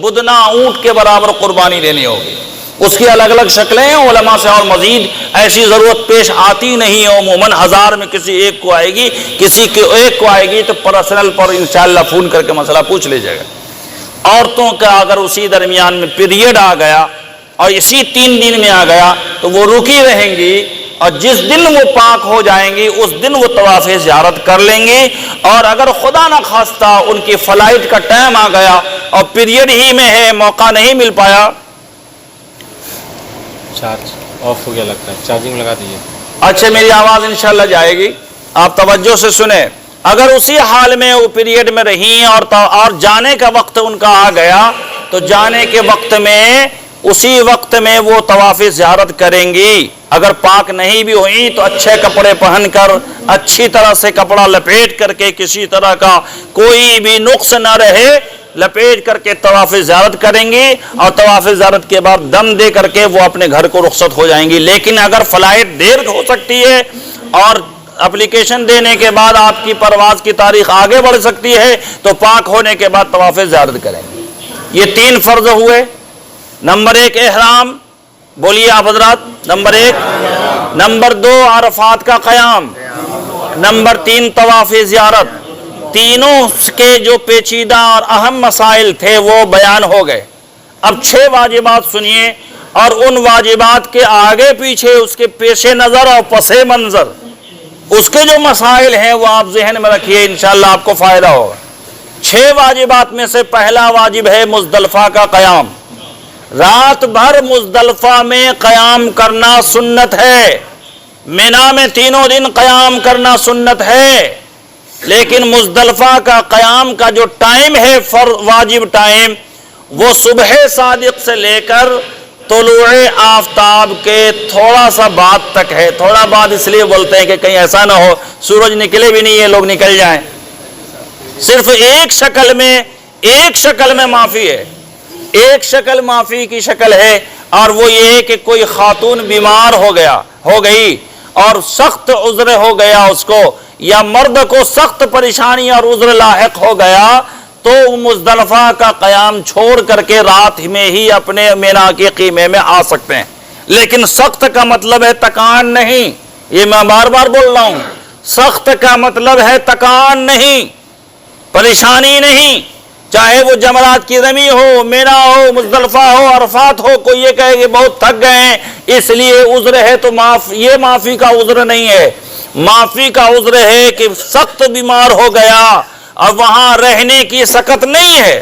بدنا اونٹ کے برابر قربانی دینی ہوگی۔ اس کی الگ الگ شکلیں ہیں علماء سے، اور مزید ایسی ضرورت پیش آتی نہیں ہے، عموماً 1000 میں کسی ایک کو آئے گی، کسی کے ایک کو آئے گی تو پرسنل پر انشاءاللہ فون کر کے مسئلہ پوچھ لیجیے گا۔ عورتوں کا اگر اسی درمیان میں پیریڈ آ گیا اور اسی 3 دن میں آ گیا تو وہ رکی رہیں گی، اور جس دن وہ پاک ہو جائیں گی اس دن وہ طواف زیارت کر لیں گی۔ اور اگر خدا نہ خواستہ ان کی فلائٹ کا ٹائم آ گیا اور پیریڈ ہی میں ہے، موقع نہیں مل پایا، چارج آف ہو گیا لگتا ہے، چارجنگ لگا دیجیے۔ اچھا میری آواز انشاءاللہ جائے گی، آپ توجہ سے سنیں۔ اگر اسی حال میں وہ پیریڈ میں رہیں اور جانے کا وقت ان کا آ گیا تو جانے کے وقت میں اسی وقت میں وہ طواف زیارت کریں گی۔ اگر پاک نہیں بھی ہوئیں تو اچھے کپڑے پہن کر، اچھی طرح سے کپڑا لپیٹ کر کے، کسی طرح کا کوئی بھی نقص نہ رہے، لپیٹ کر کے طواف زیارت کریں گی، اور طواف زیارت کے بعد دم دے کر کے وہ اپنے گھر کو رخصت ہو جائیں گی۔ لیکن اگر فلائٹ دیر ہو سکتی ہے اور اپلیکیشن دینے کے بعد آپ کی پرواز کی تاریخ آگے بڑھ سکتی ہے تو پاک ہونے کے بعد طواف زیارت کریں گے۔ یہ 3 فرض ہوئے۔ نمبر 1 احرام، بولیے آپ حضرات، نمبر 1۔ نمبر 2 عرفات کا قیام۔ نمبر 3 طواف زیارت۔ تینوں کے جو پیچیدہ اور اہم مسائل تھے وہ بیان ہو گئے۔ اب 6 واجبات سنیے، اور ان واجبات کے آگے پیچھے اس کے پیش نظر اور پس منظر اس کے جو مسائل ہیں وہ آپ ذہن میں رکھیے، انشاءاللہ آپ کو فائدہ ہوگا۔ 6 واجبات میں سے پہلا واجب ہے مزدلفہ کا قیام۔ رات بھر مزدلفہ میں قیام کرنا سنت ہے۔ مینا میں تینوں دن قیام کرنا سنت ہے، لیکن مزدلفہ کا قیام کا جو ٹائم ہے، واجب ٹائم، وہ صبح صادق سے لے کر طلوع آفتاب کے تھوڑا سا بعد تک ہے۔ تھوڑا بعد اس لیے بولتے ہیں کہ کہیں ایسا نہ ہو سورج نکلے بھی نہیں، یہ لوگ نکل جائیں۔ صرف ایک شکل میں معافی ہے، ایک شکل معافی کی شکل ہے، اور وہ یہ ہے کہ کوئی خاتون بیمار ہو گئی اور سخت عذر ہو گیا اس کو، یا مرد کو سخت پریشانی اور عذر لاحق ہو گیا، تو مزدلفہ کا قیام چھوڑ کر کے رات میں ہی اپنے مینا کے خیمے میں آ سکتے ہیں۔ لیکن سخت کا مطلب ہے تکان نہیں، یہ میں بار بار بول رہا ہوں، سخت کا مطلب ہے تکان نہیں، پریشانی نہیں۔ چاہے وہ جمرات کی رمی ہو، مینا ہو، مزدلفہ ہو، عرفات ہو، کوئی یہ کہے کہ بہت تھک گئے ہیں اس لیے عذر ہے تو یہ معافی کا عذر نہیں ہے۔ معافی کا عذر ہے کہ سخت بیمار ہو گیا اور وہاں رہنے کی سکت نہیں ہے،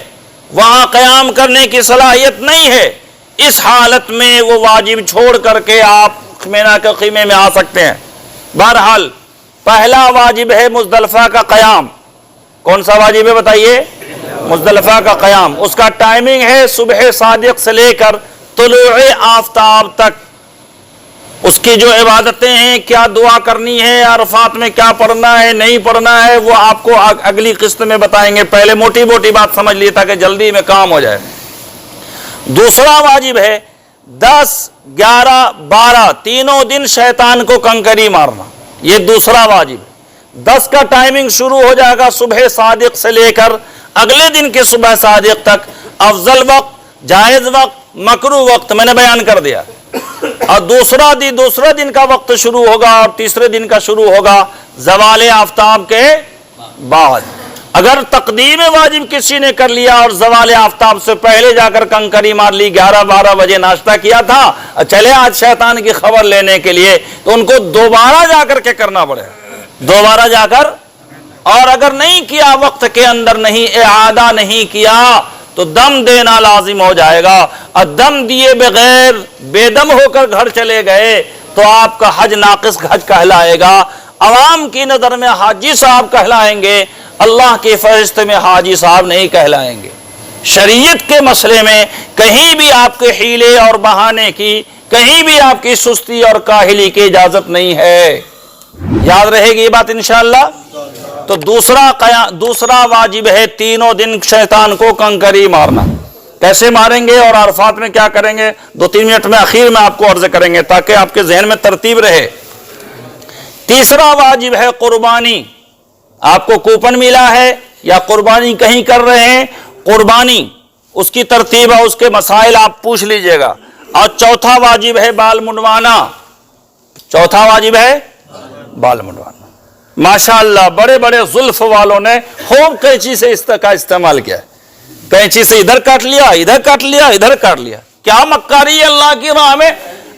وہاں قیام کرنے کی صلاحیت نہیں ہے، اس حالت میں وہ واجب چھوڑ کر کے آپ مینا کے خیمے میں آ سکتے ہیں۔ بہرحال پہلا واجب ہے مزدلفہ کا قیام۔ کون سا واجب ہے بتائیے؟ مزدلفہ کا قیام۔ اس کا ٹائمنگ ہے صبح صادق سے لے کر طلوع آفتاب تک۔ اس کی جو عبادتیں ہیں، کیا دعا کرنی ہے، عرفات میں کیا پڑھنا ہے نہیں پڑھنا ہے، وہ آپ کو اگلی قسط میں بتائیں گے۔ پہلے موٹی موٹی بات سمجھ لیے تاکہ جلدی میں کام ہو جائے۔ دوسرا واجب ہے 10، 11، 12 تینوں دن شیطان کو کنکری مارنا، یہ دوسرا واجب۔ 10 کا ٹائمنگ شروع ہو جائے گا صبح صادق سے لے کر اگلے دن کے صبح صادق تک۔ افضل وقت، جائز وقت، مکروہ وقت میں نے بیان کر دیا۔ اور دوسرا دن کا وقت شروع ہوگا اور تیسرے دن کا شروع ہوگا زوال آفتاب کے بعد۔ اگر تقدیم واجب کسی نے کر لیا اور زوال آفتاب سے پہلے جا کر کنکری مار لی، 11-12 بجے ناشتہ کیا تھا، چلے آج شیطان کی خبر لینے کے لیے، تو ان کو دوبارہ جا کر کے کرنا پڑے، دوبارہ جا کر۔ اور اگر نہیں کیا وقت کے اندر، نہیں اعادہ نہیں کیا، تو دم دینا لازم ہو جائے گا، اور دم دیے بغیر بے دم ہو کر گھر چلے گئے تو آپ کا حج ناقص حج کہلائے گا۔ عوام کی نظر میں حاجی صاحب کہلائیں گے، اللہ کے فہرست میں حاجی صاحب نہیں کہلائیں گے۔ شریعت کے مسئلے میں کہیں بھی آپ کے حیلے اور بہانے کی، کہیں بھی آپ کی سستی اور کاہلی کی اجازت نہیں ہے۔ یاد رہے گی یہ بات انشاءاللہ۔ تو دوسرا واجب ہے تینوں دن شیطان کو کنکری مارنا۔ کیسے ماریں گے اور عرفات میں کیا کریں گے، 2-3 منٹ میں اخیر میں آپ کو عرض کریں گے تاکہ آپ کے ذہن میں ترتیب رہے۔ تیسرا واجب ہے قربانی۔ آپ کو کوپن ملا ہے یا قربانی کہیں کر رہے ہیں، قربانی اس کی ترتیب اور اس کے مسائل آپ پوچھ لیجئے گا۔ اور چوتھا واجب ہے بال منڈوانا۔ چوتھا واجب ہے بال منڈوانا۔ ماشاءاللہ بڑے بڑے زلف والوں نے خوب قینچی سے اس کا استعمال کیا ہے، قینچی سے ادھر کاٹ لیا، ادھر کاٹ لیا، ادھر کاٹ لیا۔ کیا مکاری ہے اللہ کی راہ میں۔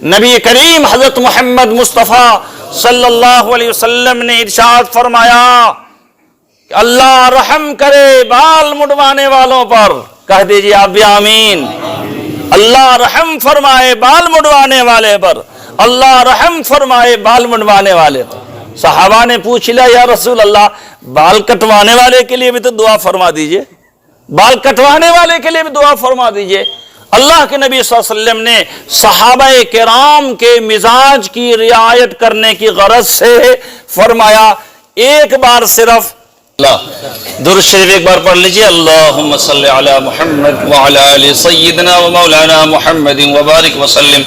نبی کریم حضرت محمد مصطفیٰ صلی اللہ علیہ وسلم نے ارشاد فرمایا کہ اللہ رحم کرے بال منڈوانے والوں پر۔ کہہ دیجیے آپ بھی آمین۔ اللہ رحم فرمائے بال منڈوانے والے پر، اللہ رحم فرمائے بال منڈوانے والے پر۔ صحابہ نے پوچھ لیا یا رسول اللہ، بال کٹوانے والے کے لیے بھی تو دعا فرما دیجئے، بال کٹوانے والے کے لیے بھی دعا فرما دیجئے۔ اللہ کے نبی صلی اللہ علیہ وسلم نے صحابہ کرام کے مزاج کی رعایت کرنے کی غرض سے فرمایا ایک بار صرف درود شریف ایک بار پڑھ لیجئے، اللہم صلی علی محمد وعلی آل سیدنا و مولانا محمد وبارک وسلم۔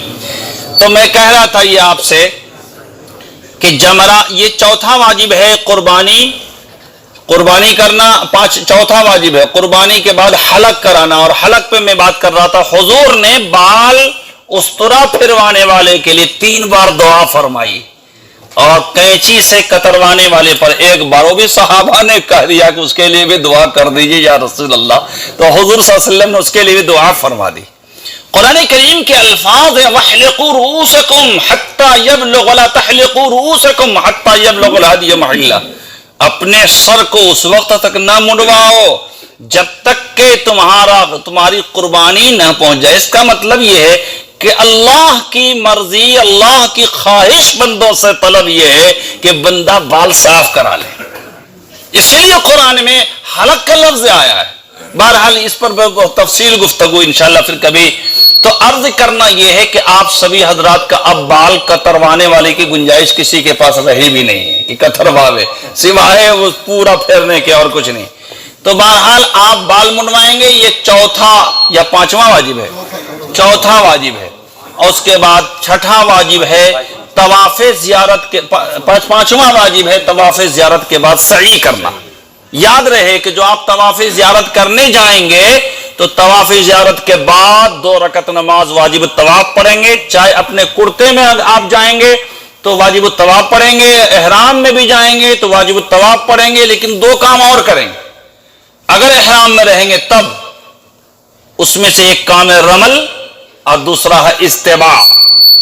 تو میں کہہ رہا تھا یہ آپ سے کہ جمرہ یہ چوتھا واجب ہے، قربانی کرنا چوتھا واجب ہے، قربانی کے بعد حلق کرانا، اور حلق پہ میں بات کر رہا تھا، حضور نے بال استرا پھروانے والے کے لیے 3 بار دعا فرمائی، اور کینچی سے کتروانے والے پر 1 بار، وہ بھی صحابہ نے کہہ دیا کہ اس کے لیے بھی دعا کر دیجئے یا رسول اللہ، تو حضور صلی اللہ علیہ وسلم نے اس کے لیے بھی دعا فرما دی۔ قرآن کریم کے الفاظ ہیں وَاحْلِقُوا رُؤُوسَكُمْ حَتَّى يَبْلُغَ لَا تَحْلِقُوا رُؤُوسَكُمْ حَتَّى يَبْلُغَ الْهَدْيُ مَحِلَّهُ، اپنے سر کو اس وقت تک نہ منڈواؤ جب تک کہ تمہاری قربانی نہ پہنچ جائے۔ اس کا مطلب یہ ہے کہ اللہ کی مرضی، اللہ کی خواہش بندوں سے طلب یہ ہے کہ بندہ بال صاف کرا لے، اسی لیے قرآن میں حلق کا لفظ آیا ہے۔ بہرحال اس پر تفصیل گفتگو انشاءاللہ پھر کبھی۔ تو عرض کرنا یہ ہے کہ آپ سبھی حضرات کا اب بال کتروانے والے کی گنجائش کسی کے پاس رہی بھی نہیں ہے کہ کترواوے، سوائے وہ پورا پھیرنے کے اور کچھ نہیں۔ تو بہرحال آپ بال منڈوائیں گے، یہ چوتھا یا 5واں واجب ہے، چوتھا واجب ہے، اور اس کے بعد 6واں واجب ہے طواف زیارت کے، 5واں واجب ہے طواف زیارت کے بعد سعی کرنا۔ یاد رہے کہ جو آپ طواف زیارت کرنے جائیں گے تو طواف زیارت کے بعد 2 رکعت نماز واجب الطواف پڑھیں گے، چاہے اپنے کرتے میں آپ جائیں گے تو واجب الطواف پڑھیں گے، احرام میں بھی جائیں گے تو واجب الطواف پڑھیں گے، لیکن 2 کام اور کریں گے۔ اگر احرام میں رہیں گے تب اس میں سے ایک کام ہے رمل اور دوسرا ہے استباع۔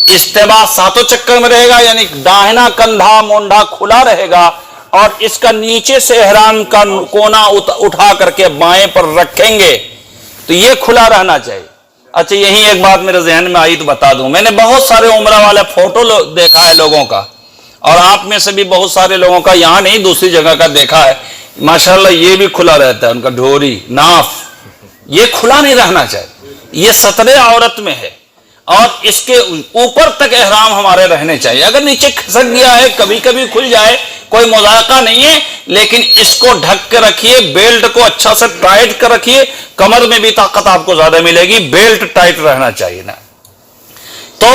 استباع 7 چکر میں رہے گا، یعنی داہنا کندھا مونڈا کھلا رہے گا، اور اس کا نیچے سے احرام کا کونا اٹھا کر کے بائیں پر رکھیں گے تو یہ کھلا رہنا چاہیے۔ اچھا یہی ایک بات میرے ذہن میں آئی تو بتا دوں، میں نے بہت سارے عمرہ والے فوٹو دیکھا ہے لوگوں کا، اور آپ میں سے بھی بہت سارے لوگوں کا، یہاں نہیں دوسری جگہ کا دیکھا ہے، ماشاءاللہ یہ بھی کھلا رہتا ہے، ان کا ڈھوری ناف یہ کھلا نہیں رہنا چاہیے، یہ ستر عورت میں ہے، اور اس کے اوپر تک احرام ہمارے رہنے چاہیے۔ اگر نیچے کھسک گیا ہے کبھی کبھی کھل جائے کوئی مذائقہ نہیں ہے، لیکن اس کو ڈھک کے رکھیے، بیلٹ کو اچھا سے ٹائٹ کر رکھیے، کمر میں بھی طاقت آپ کو زیادہ ملے گی، بیلٹ ٹائٹ رہنا چاہیے نا۔ تو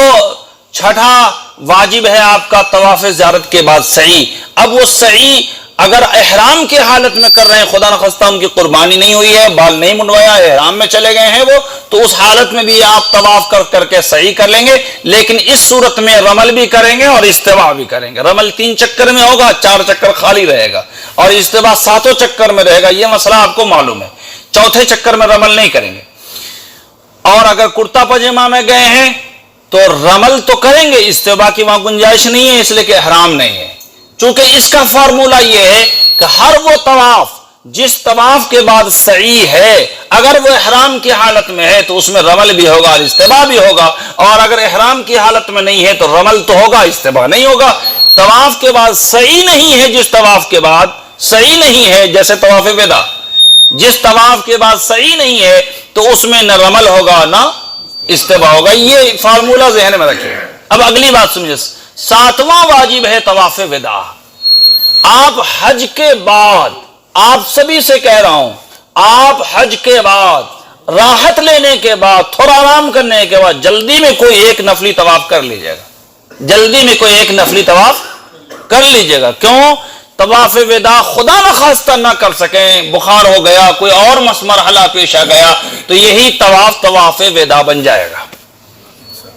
6واں واجب ہے آپ کا طواف زیارت کے بعد سعی۔ اب وہ سعی اگر احرام کی حالت میں کر رہے ہیں، خدا نخواستہ ان کی قربانی نہیں ہوئی ہے، بال نہیں منڈوایا، احرام میں چلے گئے ہیں وہ، تو اس حالت میں بھی آپ طواف کر کے سعی کر لیں گے، لیکن اس صورت میں رمل بھی کریں گے اور استوا بھی کریں گے۔ رمل 3 چکر میں ہوگا، 4 چکر خالی رہے گا، اور استوا 7 چکر میں رہے گا، یہ مسئلہ آپ کو معلوم ہے۔ 4تھے چکر میں رمل نہیں کریں گے۔ اور اگر کرتا پاجامہ میں گئے ہیں تو رمل تو کریں گے، استوا کی وہاں گنجائش نہیں ہے، اس لیے کہ احرام نہیں ہے۔ چونکہ اس کا فارمولہ یہ ہے کہ ہر وہ طواف جس طواف کے بعد سعی ہے، اگر وہ احرام کی حالت میں ہے تو اس میں رمل بھی ہوگا اور استباع بھی ہوگا، اور اگر احرام کی حالت میں نہیں ہے تو رمل تو ہوگا، استباع نہیں ہوگا۔ طواف کے بعد سعی نہیں ہے، جس طواف کے بعد سعی نہیں ہے، جیسے طواف وداع، جس طواف کے بعد سعی نہیں ہے تو اس میں نہ رمل ہوگا نہ استباع ہوگا۔ یہ فارمولہ ذہن میں رکھیں۔ اب اگلی بات سمجھے، 7واں واجب ہے طواف وداع۔ آپ حج کے بعد، آپ سبھی سے کہہ رہا ہوں، آپ حج کے بعد راحت لینے کے بعد تھوڑا آرام کرنے کے بعد جلدی میں کوئی ایک نفلی طواف کر لیجیے گا، جلدی میں کوئی ایک نفلی طواف کر لیجیے گا۔ کیوں؟ طواف وداع خدا نخواستہ نہ کر سکیں، بخار ہو گیا، کوئی اور مرحلہ پیش آ گیا تو یہی طواف وداع بن جائے گا۔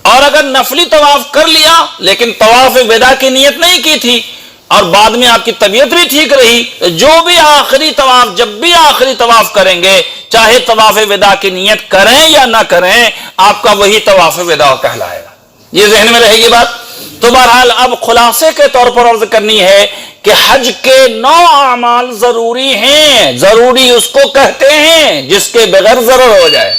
اور اگر نفلی طواف کر لیا لیکن طواف وداع کی نیت نہیں کی تھی اور بعد میں آپ کی طبیعت بھی ٹھیک رہی، جو بھی آخری طواف، جب بھی آخری طواف کریں گے، چاہے طواف وداع کی نیت کریں یا نہ کریں، آپ کا وہی طواف وداع کہلائے گا۔ یہ ذہن میں رہے گی بات۔ تو بہرحال اب خلاصے کے طور پر عرض کرنی ہے کہ حج کے 9 اعمال ضروری ہیں۔ ضروری اس کو کہتے ہیں جس کے بغیر ضرر ہو جائے،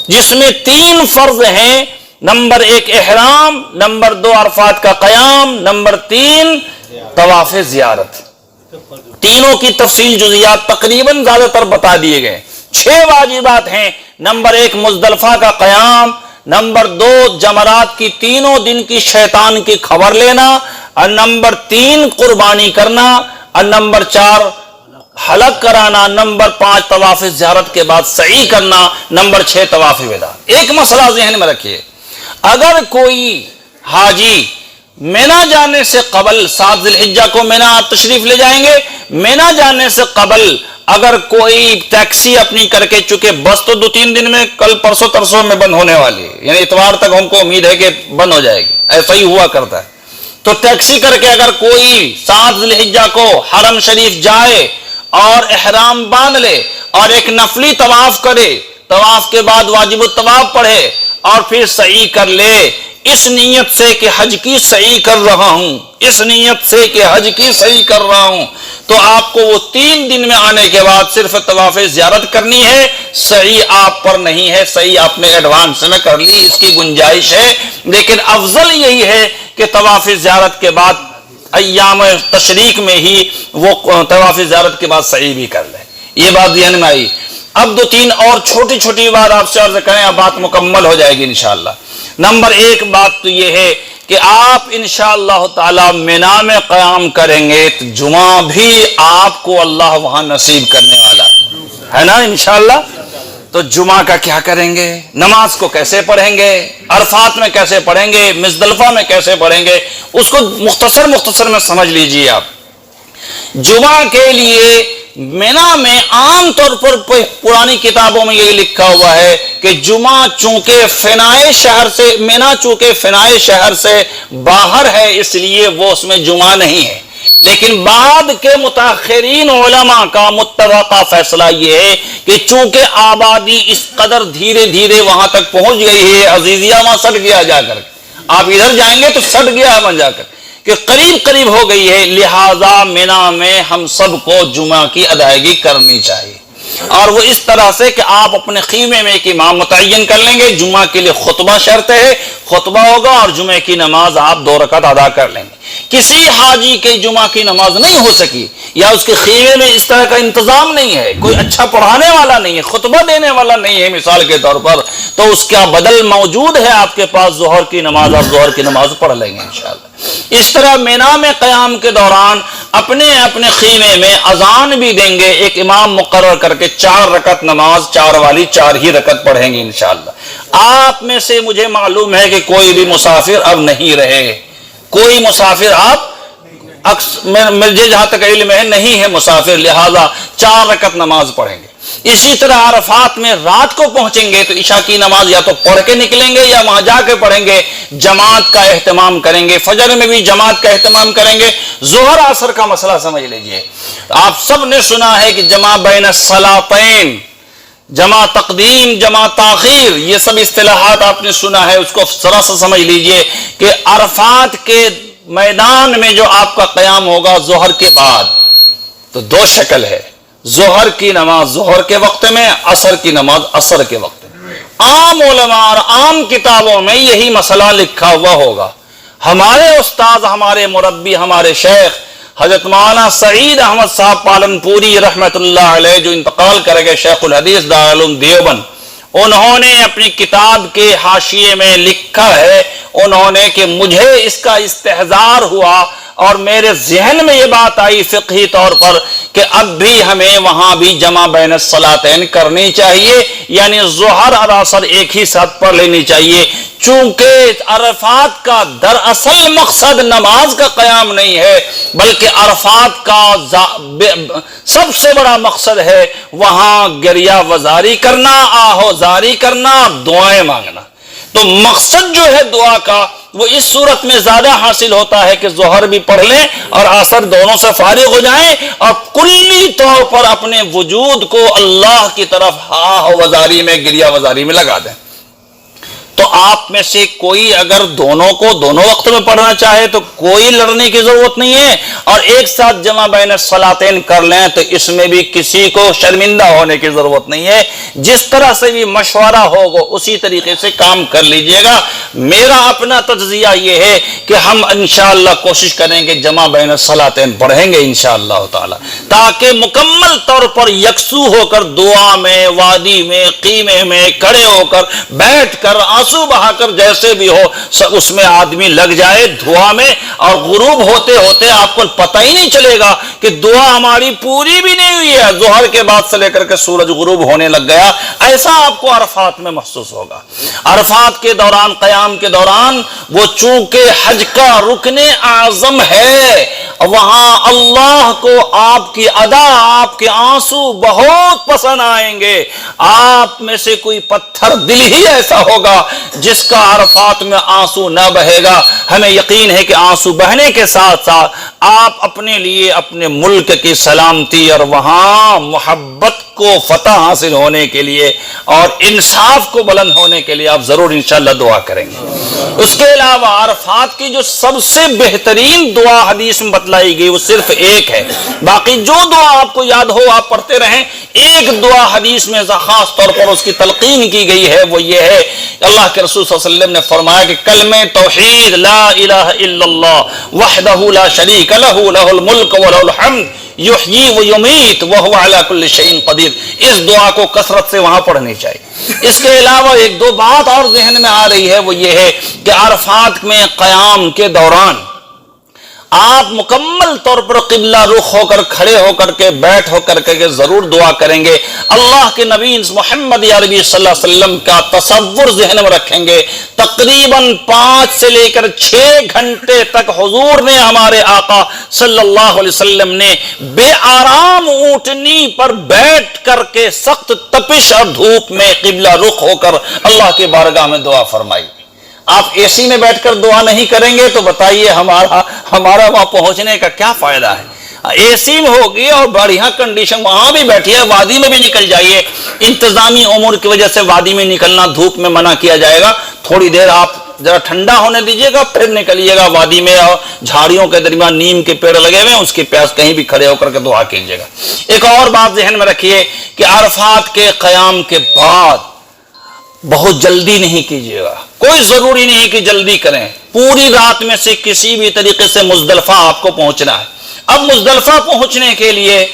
جس میں 3 فرض ہیں۔ نمبر 1 احرام، نمبر 2 عرفات کا قیام، نمبر 3 طواف زیارت۔ تینوں کی تفصیل جزیات تقریباً زیادہ تر بتا دیے گئے۔ 6 واجبات ہیں نمبر 1 مزدلفہ کا قیام، نمبر 2 جمرات کی تینوں دن کی شیطان کی خبر لینا، اور نمبر 3 قربانی کرنا، اور نمبر 4 حلق کرانا، نمبر 5 طواف زیارت کے بعد سعی کرنا، نمبر 6 طواف وداع۔ ایک مسئلہ ذہن میں رکھیے، اگر کوئی حاجی مینا جانے سے قبل 7 ذی الحجہ کو مینا آپ تشریف لے جائیں گے، مینا جانے سے قبل اگر کوئی ٹیکسی اپنی کر کے، چونکہ بس تو 2-3 دن میں کل پرسوں ترسوں میں بند ہونے والی ہے، یعنی اتوار تک ہم کو امید ہے کہ بند ہو جائے گی، ایسا ہی ہوا کرتا ہے، تو ٹیکسی کر کے اگر کوئی 7 ذی الحجہ کو حرم شریف جائے اور احرام باندھ لے اور ایک نفلی طواف کرے، طواف کے بعد واجب الطواف پڑھے اور پھر سعی کر لے، اس نیت سے کہ حج کی سعی کر رہا ہوں، اس نیت سے کہ حج کی سعی کر رہا ہوں، تو آپ کو وہ 3 دن میں آنے کے بعد صرف طواف زیارت کرنی ہے، سعی آپ پر نہیں ہے، سعی آپ نے ایڈوانس میں کر لی، اس کی گنجائش ہے، لیکن افضل یہی ہے کہ طواف زیارت کے بعد ایام تشریق میں ہی وہ طواف زیارت کے بعد سعی بھی کر لیں۔ یہ بات ذہن میں آئی۔ اب 2-3 اور چھوٹی چھوٹی بات آپ سے عرض کریں، اب بات مکمل ہو جائے گی انشاءاللہ۔ نمبر 1 بات تو یہ ہے کہ آپ انشاءاللہ تعالی مینا میں قیام کریں گے تو جمعہ بھی آپ کو اللہ وہاں نصیب کرنے والا ہے نا انشاءاللہ۔ تو جمعہ کا کیا کریں گے، نماز کو کیسے پڑھیں گے، عرفات میں کیسے پڑھیں گے، مزدلفہ میں کیسے پڑھیں گے، اس کو مختصر میں سمجھ لیجئے آپ۔ جمعہ کے لیے مینا میں عام طور پر پرانی کتابوں میں یہ لکھا ہوا ہے کہ جمعہ چونکہ فنائے شہر سے، مینا چونکہ فنائے شہر سے باہر ہے اس لیے وہ اس میں جمعہ نہیں ہے، لیکن بعد کے متاخرین علماء کا متفقہ فیصلہ یہ ہے کہ چونکہ آبادی اس قدر دھیرے دھیرے وہاں تک پہنچ گئی ہے، عزیزیہ وہاں سٹ گیا جا کر، آپ ادھر جائیں گے تو سٹ گیا وہاں جا کر کہ قریب ہو گئی ہے، لہذا مینا میں ہم سب کو جمعہ کی ادائیگی کرنی چاہیے، اور وہ اس طرح سے کہ آپ اپنے خیمے میں ایک امام متعین کر لیں گے، جمعہ کے لیے خطبہ شرط ہے، خطبہ ہوگا اور جمعہ کی نماز آپ 2 رکعت ادا کر لیں گے۔ کسی حاجی کے جمعہ کی نماز نہیں ہو سکی یا اس کے خیمے میں اس طرح کا انتظام نہیں ہے، کوئی اچھا پڑھانے والا نہیں ہے، خطبہ دینے والا نہیں ہے مثال کے طور پر، تو اس کا بدل موجود ہے آپ کے پاس، ظہر کی نماز، آپ ظہر کی نماز پڑھ لیں گے انشاءاللہ۔ اس طرح مینا میں قیام کے دوران اپنے خیمے میں اذان بھی دیں گے، ایک امام مقرر کر کے 4 رکعت نماز، 4 والی 4 ہی رکعت پڑھیں گے انشاءاللہ۔ آپ میں سے مجھے معلوم ہے کہ کوئی بھی مسافر اب نہیں رہے، کوئی مسافر آپ مجھے جہاں تک علم ہے نہیں ہے مسافر، لہذا 4 رکعت نماز پڑھیں گے۔ اسی طرح عرفات میں رات کو پہنچیں گے تو عشاء کی نماز یا تو پڑھ کے نکلیں گے یا وہاں جا کے پڑھیں گے، جماعت کا اہتمام کریں گے، فجر میں بھی جماعت کا اہتمام کریں گے۔ ظہر عصر کا مسئلہ سمجھ لیجئے، آپ سب نے سنا ہے کہ جمع بین الصلاتین، جمع تقدیم، جمع تاخیر، یہ سب اصطلاحات آپ نے سنا ہے، اس کو ذرا سا سمجھ لیجئے کہ عرفات کے میدان میں جو آپ کا قیام ہوگا ظہر کے بعد، تو 2 شکل ہے، ظہر کی نماز ظہر کے وقت میں، عصر کی نماز عصر کے وقت میں۔ عام علماء اور عام کتابوں میں یہی مسئلہ لکھا ہوا ہوگا۔ ہمارے استاد، ہمارے مربی، ہمارے شیخ حضرت مولانا سعید احمد صاحب پالنپوری رحمت اللہ علیہ جو انتقال کر گئے، شیخ الحدیث دارالعلوم دیوبند، انہوں نے اپنی کتاب کے حاشیے میں لکھا ہے انہوں نے کہ مجھے اس کا استحضار ہوا اور میرے ذہن میں یہ بات آئی فقہی طور پر کہ اب بھی ہمیں وہاں بھی جمع بین الصلاتین کرنی چاہیے، یعنی ظہر اور عصر ایک ہی ساتھ پڑھ لینی چاہیے، چونکہ عرفات کا دراصل مقصد نماز کا قیام نہیں ہے بلکہ عرفات کا سب سے بڑا مقصد ہے وہاں گریہ وزاری کرنا، آہوزاری کرنا، دعائیں مانگنا۔ تو مقصد جو ہے دعا کا وہ اس صورت میں زیادہ حاصل ہوتا ہے کہ ظہر بھی پڑھ لیں اور عصر دونوں سے فارغ ہو جائیں اور کلی طور پر اپنے وجود کو اللہ کی طرف آہوزاری میں، گریہ وزاری میں لگا دیں۔ تو آپ میں سے کوئی اگر دونوں کو دونوں وقت میں پڑھنا چاہے تو کوئی لڑنے کی ضرورت نہیں ہے، اور ایک ساتھ جمع بین الصلاتین کر لیں تو اس میں بھی کسی کو شرمندہ ہونے کی ضرورت نہیں ہے، جس طرح سے بھی مشورہ ہوگا اسی طریقے سے کام کر لیجئے گا۔ میرا اپنا تجزیہ یہ ہے کہ ہم انشاءاللہ کوشش کریں گے جمع بین الصلاتین پڑھیں گے انشاءاللہ تعالی، تاکہ مکمل طور پر یکسو ہو کر دعا میں، وادی میں، قیمے میں، کھڑے ہو کر، بیٹھ کر، آنسو بہا کر، جیسے بھی ہو اس میں آدمی لگ جائے دعا میں، اور غروب ہوتے ہوتے آپ کو پتہ ہی نہیں چلے گا کہ دعا ہماری پوری بھی نہیں ہوئی ہے، ظہر کے بعد سے لے کر کے سورج غروب ہونے لگ گیا۔ ایسا آپ کو عرفات میں محسوس ہوگا۔ عرفات کے دوران، قیام کے دوران، وہ چونکہ حج کا رکن اعظم ہے، وہاں اللہ کو آپ کی ادا، آپ کے آنسو بہت پسند آئیں گے۔ آپ میں سے کوئی پتھر دل ہی ایسا ہوگا جس کا عرفات میں آنسو نہ بہے گا۔ ہمیں یقین ہے کہ آنسو بہنے کے ساتھ ساتھ آپ اپنے لیے اپنے ملک کی سلامتی اور وہاں محبت کو فتح حاصل ہونے کے لیے اور انصاف کو بلند ہونے کے لیے آپ ضرور انشاءاللہ دعا کریں گے۔ اس کے علاوہ عرفات کی جو سب سے بہترین دعا حدیث میں بتلائی گئی وہ صرف ایک ہے، باقی جو دعا آپ کو یاد ہو آپ پڑھتے رہیں۔ ایک دعا حدیث میں خاص طور پر اس کی تلقین کی گئی ہے، وہ یہ ہے، اللہ کے رسول صلی اللہ علیہ وسلم نے فرمایا کہ کلمہ توحید لا الہ الا اللہ وحدہ لا شریک لہ لہ الملک و لہ الحمد یحیی و یمیت وہو علی کل شیء قدیر، اس دعا کو کثرت سے وہاں پڑھنی چاہیے۔ اس کے علاوہ ایک دو بات اور ذہن میں آ رہی ہے، وہ یہ ہے کہ عرفات میں قیام کے دوران آپ مکمل طور پر قبلہ رخ ہو کر، کھڑے ہو کر کے، بیٹھ ہو کر کے ضرور دعا کریں گے۔ اللہ کے نبی محمد عربی صلی اللہ علیہ وسلم کا تصور ذہن میں رکھیں گے۔ تقریباً 5 سے لے کر 6 گھنٹے تک حضور نے، ہمارے آقا صلی اللہ علیہ وسلم نے بے آرام اونٹنی پر بیٹھ کر کے سخت تپش اور دھوپ میں قبلہ رخ ہو کر اللہ کے بارگاہ میں دعا فرمائی۔ آپ اے سی میں بیٹھ کر دعا نہیں کریں گے تو بتائیے ہمارا وہاں پہنچنے کا کیا فائدہ ہے؟ اے سی میں ہوگی اور بڑھیا کنڈیشن، وہاں بھی بیٹھیے، وادی میں بھی نکل جائیے۔ انتظامی امور کی وجہ سے وادی میں نکلنا، دھوپ میں منع کیا جائے گا۔ تھوڑی دیر آپ ذرا ٹھنڈا ہونے دیجیے گا، پھر نکلیے گا وادی میں، اور جھاڑیوں کے درمیان نیم کے پیڑ لگے ہوئے ہیں، اس کے پیاس کہیں بھی کھڑے ہو کر کے دعا کیجیے گا۔ ایک اور بات ذہن میں رکھیے کہ عرفات کے قیام کے بعد بہت جلدی نہیں کیجیے گا، کوئی ضروری نہیں کہ جلدی کریں۔ پوری رات میں سے کسی بھی طریقے سے مزدلفہ آپ کو پہنچنا ہے۔ اب مزدلفہ پہنچنے کے لیے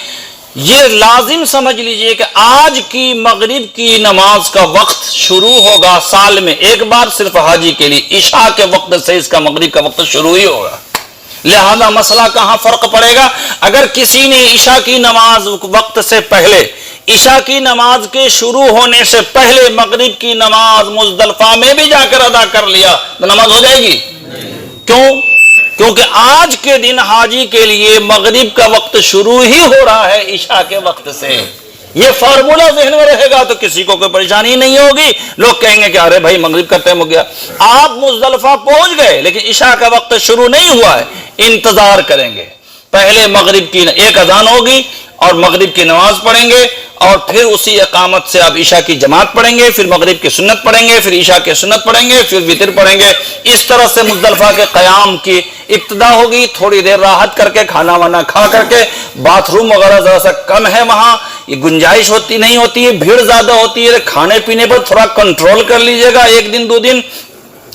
یہ لازم سمجھ لیجئے کہ آج کی مغرب کی نماز کا وقت شروع ہوگا سال میں ایک بار صرف حاجی کے لیے، عشاء کے وقت سے اس کا مغرب کا وقت شروع ہی ہوگا۔ لہذا مسئلہ کہاں فرق پڑے گا؟ اگر کسی نے عشاء کی نماز وقت سے پہلے، عشاء کی نماز کے شروع ہونے سے پہلے مغرب کی نماز مزدلفہ میں بھی جا کر ادا کر لیا تو نماز ہو جائے گی؟ کیوں؟ کیونکہ آج کے دن حاجی کے لیے مغرب کا وقت شروع ہی ہو رہا ہے عشاء کے وقت سے۔ یہ فارمولہ ذہن میں رہے گا تو کسی کو کوئی پریشانی نہیں ہوگی۔ لوگ کہیں گے کہ ارے بھائی مغرب کا ٹائم ہو گیا، آپ مزدلفہ پہنچ گئے لیکن عشاء کا وقت شروع نہیں ہوا ہے، انتظار کریں گے۔ پہلے مغرب کی ایک اذان ہوگی اور مغرب کی نماز پڑھیں گے، اور پھر اسی اقامت سے آپ عشاء کی جماعت پڑھیں گے، پھر مغرب کی سنت پڑھیں گے، پھر عشاء کی سنت پڑھیں گے، پھر وتر پڑھیں گے۔ اس طرح سے مزدلفہ کے قیام کی ابتدا ہوگی۔ تھوڑی دیر راحت کر کے، کھانا وانا کھا کر کے، باتھ روم وغیرہ ذرا سا کم ہے وہاں، یہ گنجائش ہوتی نہیں ہوتی ہے، بھیڑ زیادہ ہوتی ہے، کھانے پینے پر تھوڑا کنٹرول کر لیجئے گا 1 دن 2 دن،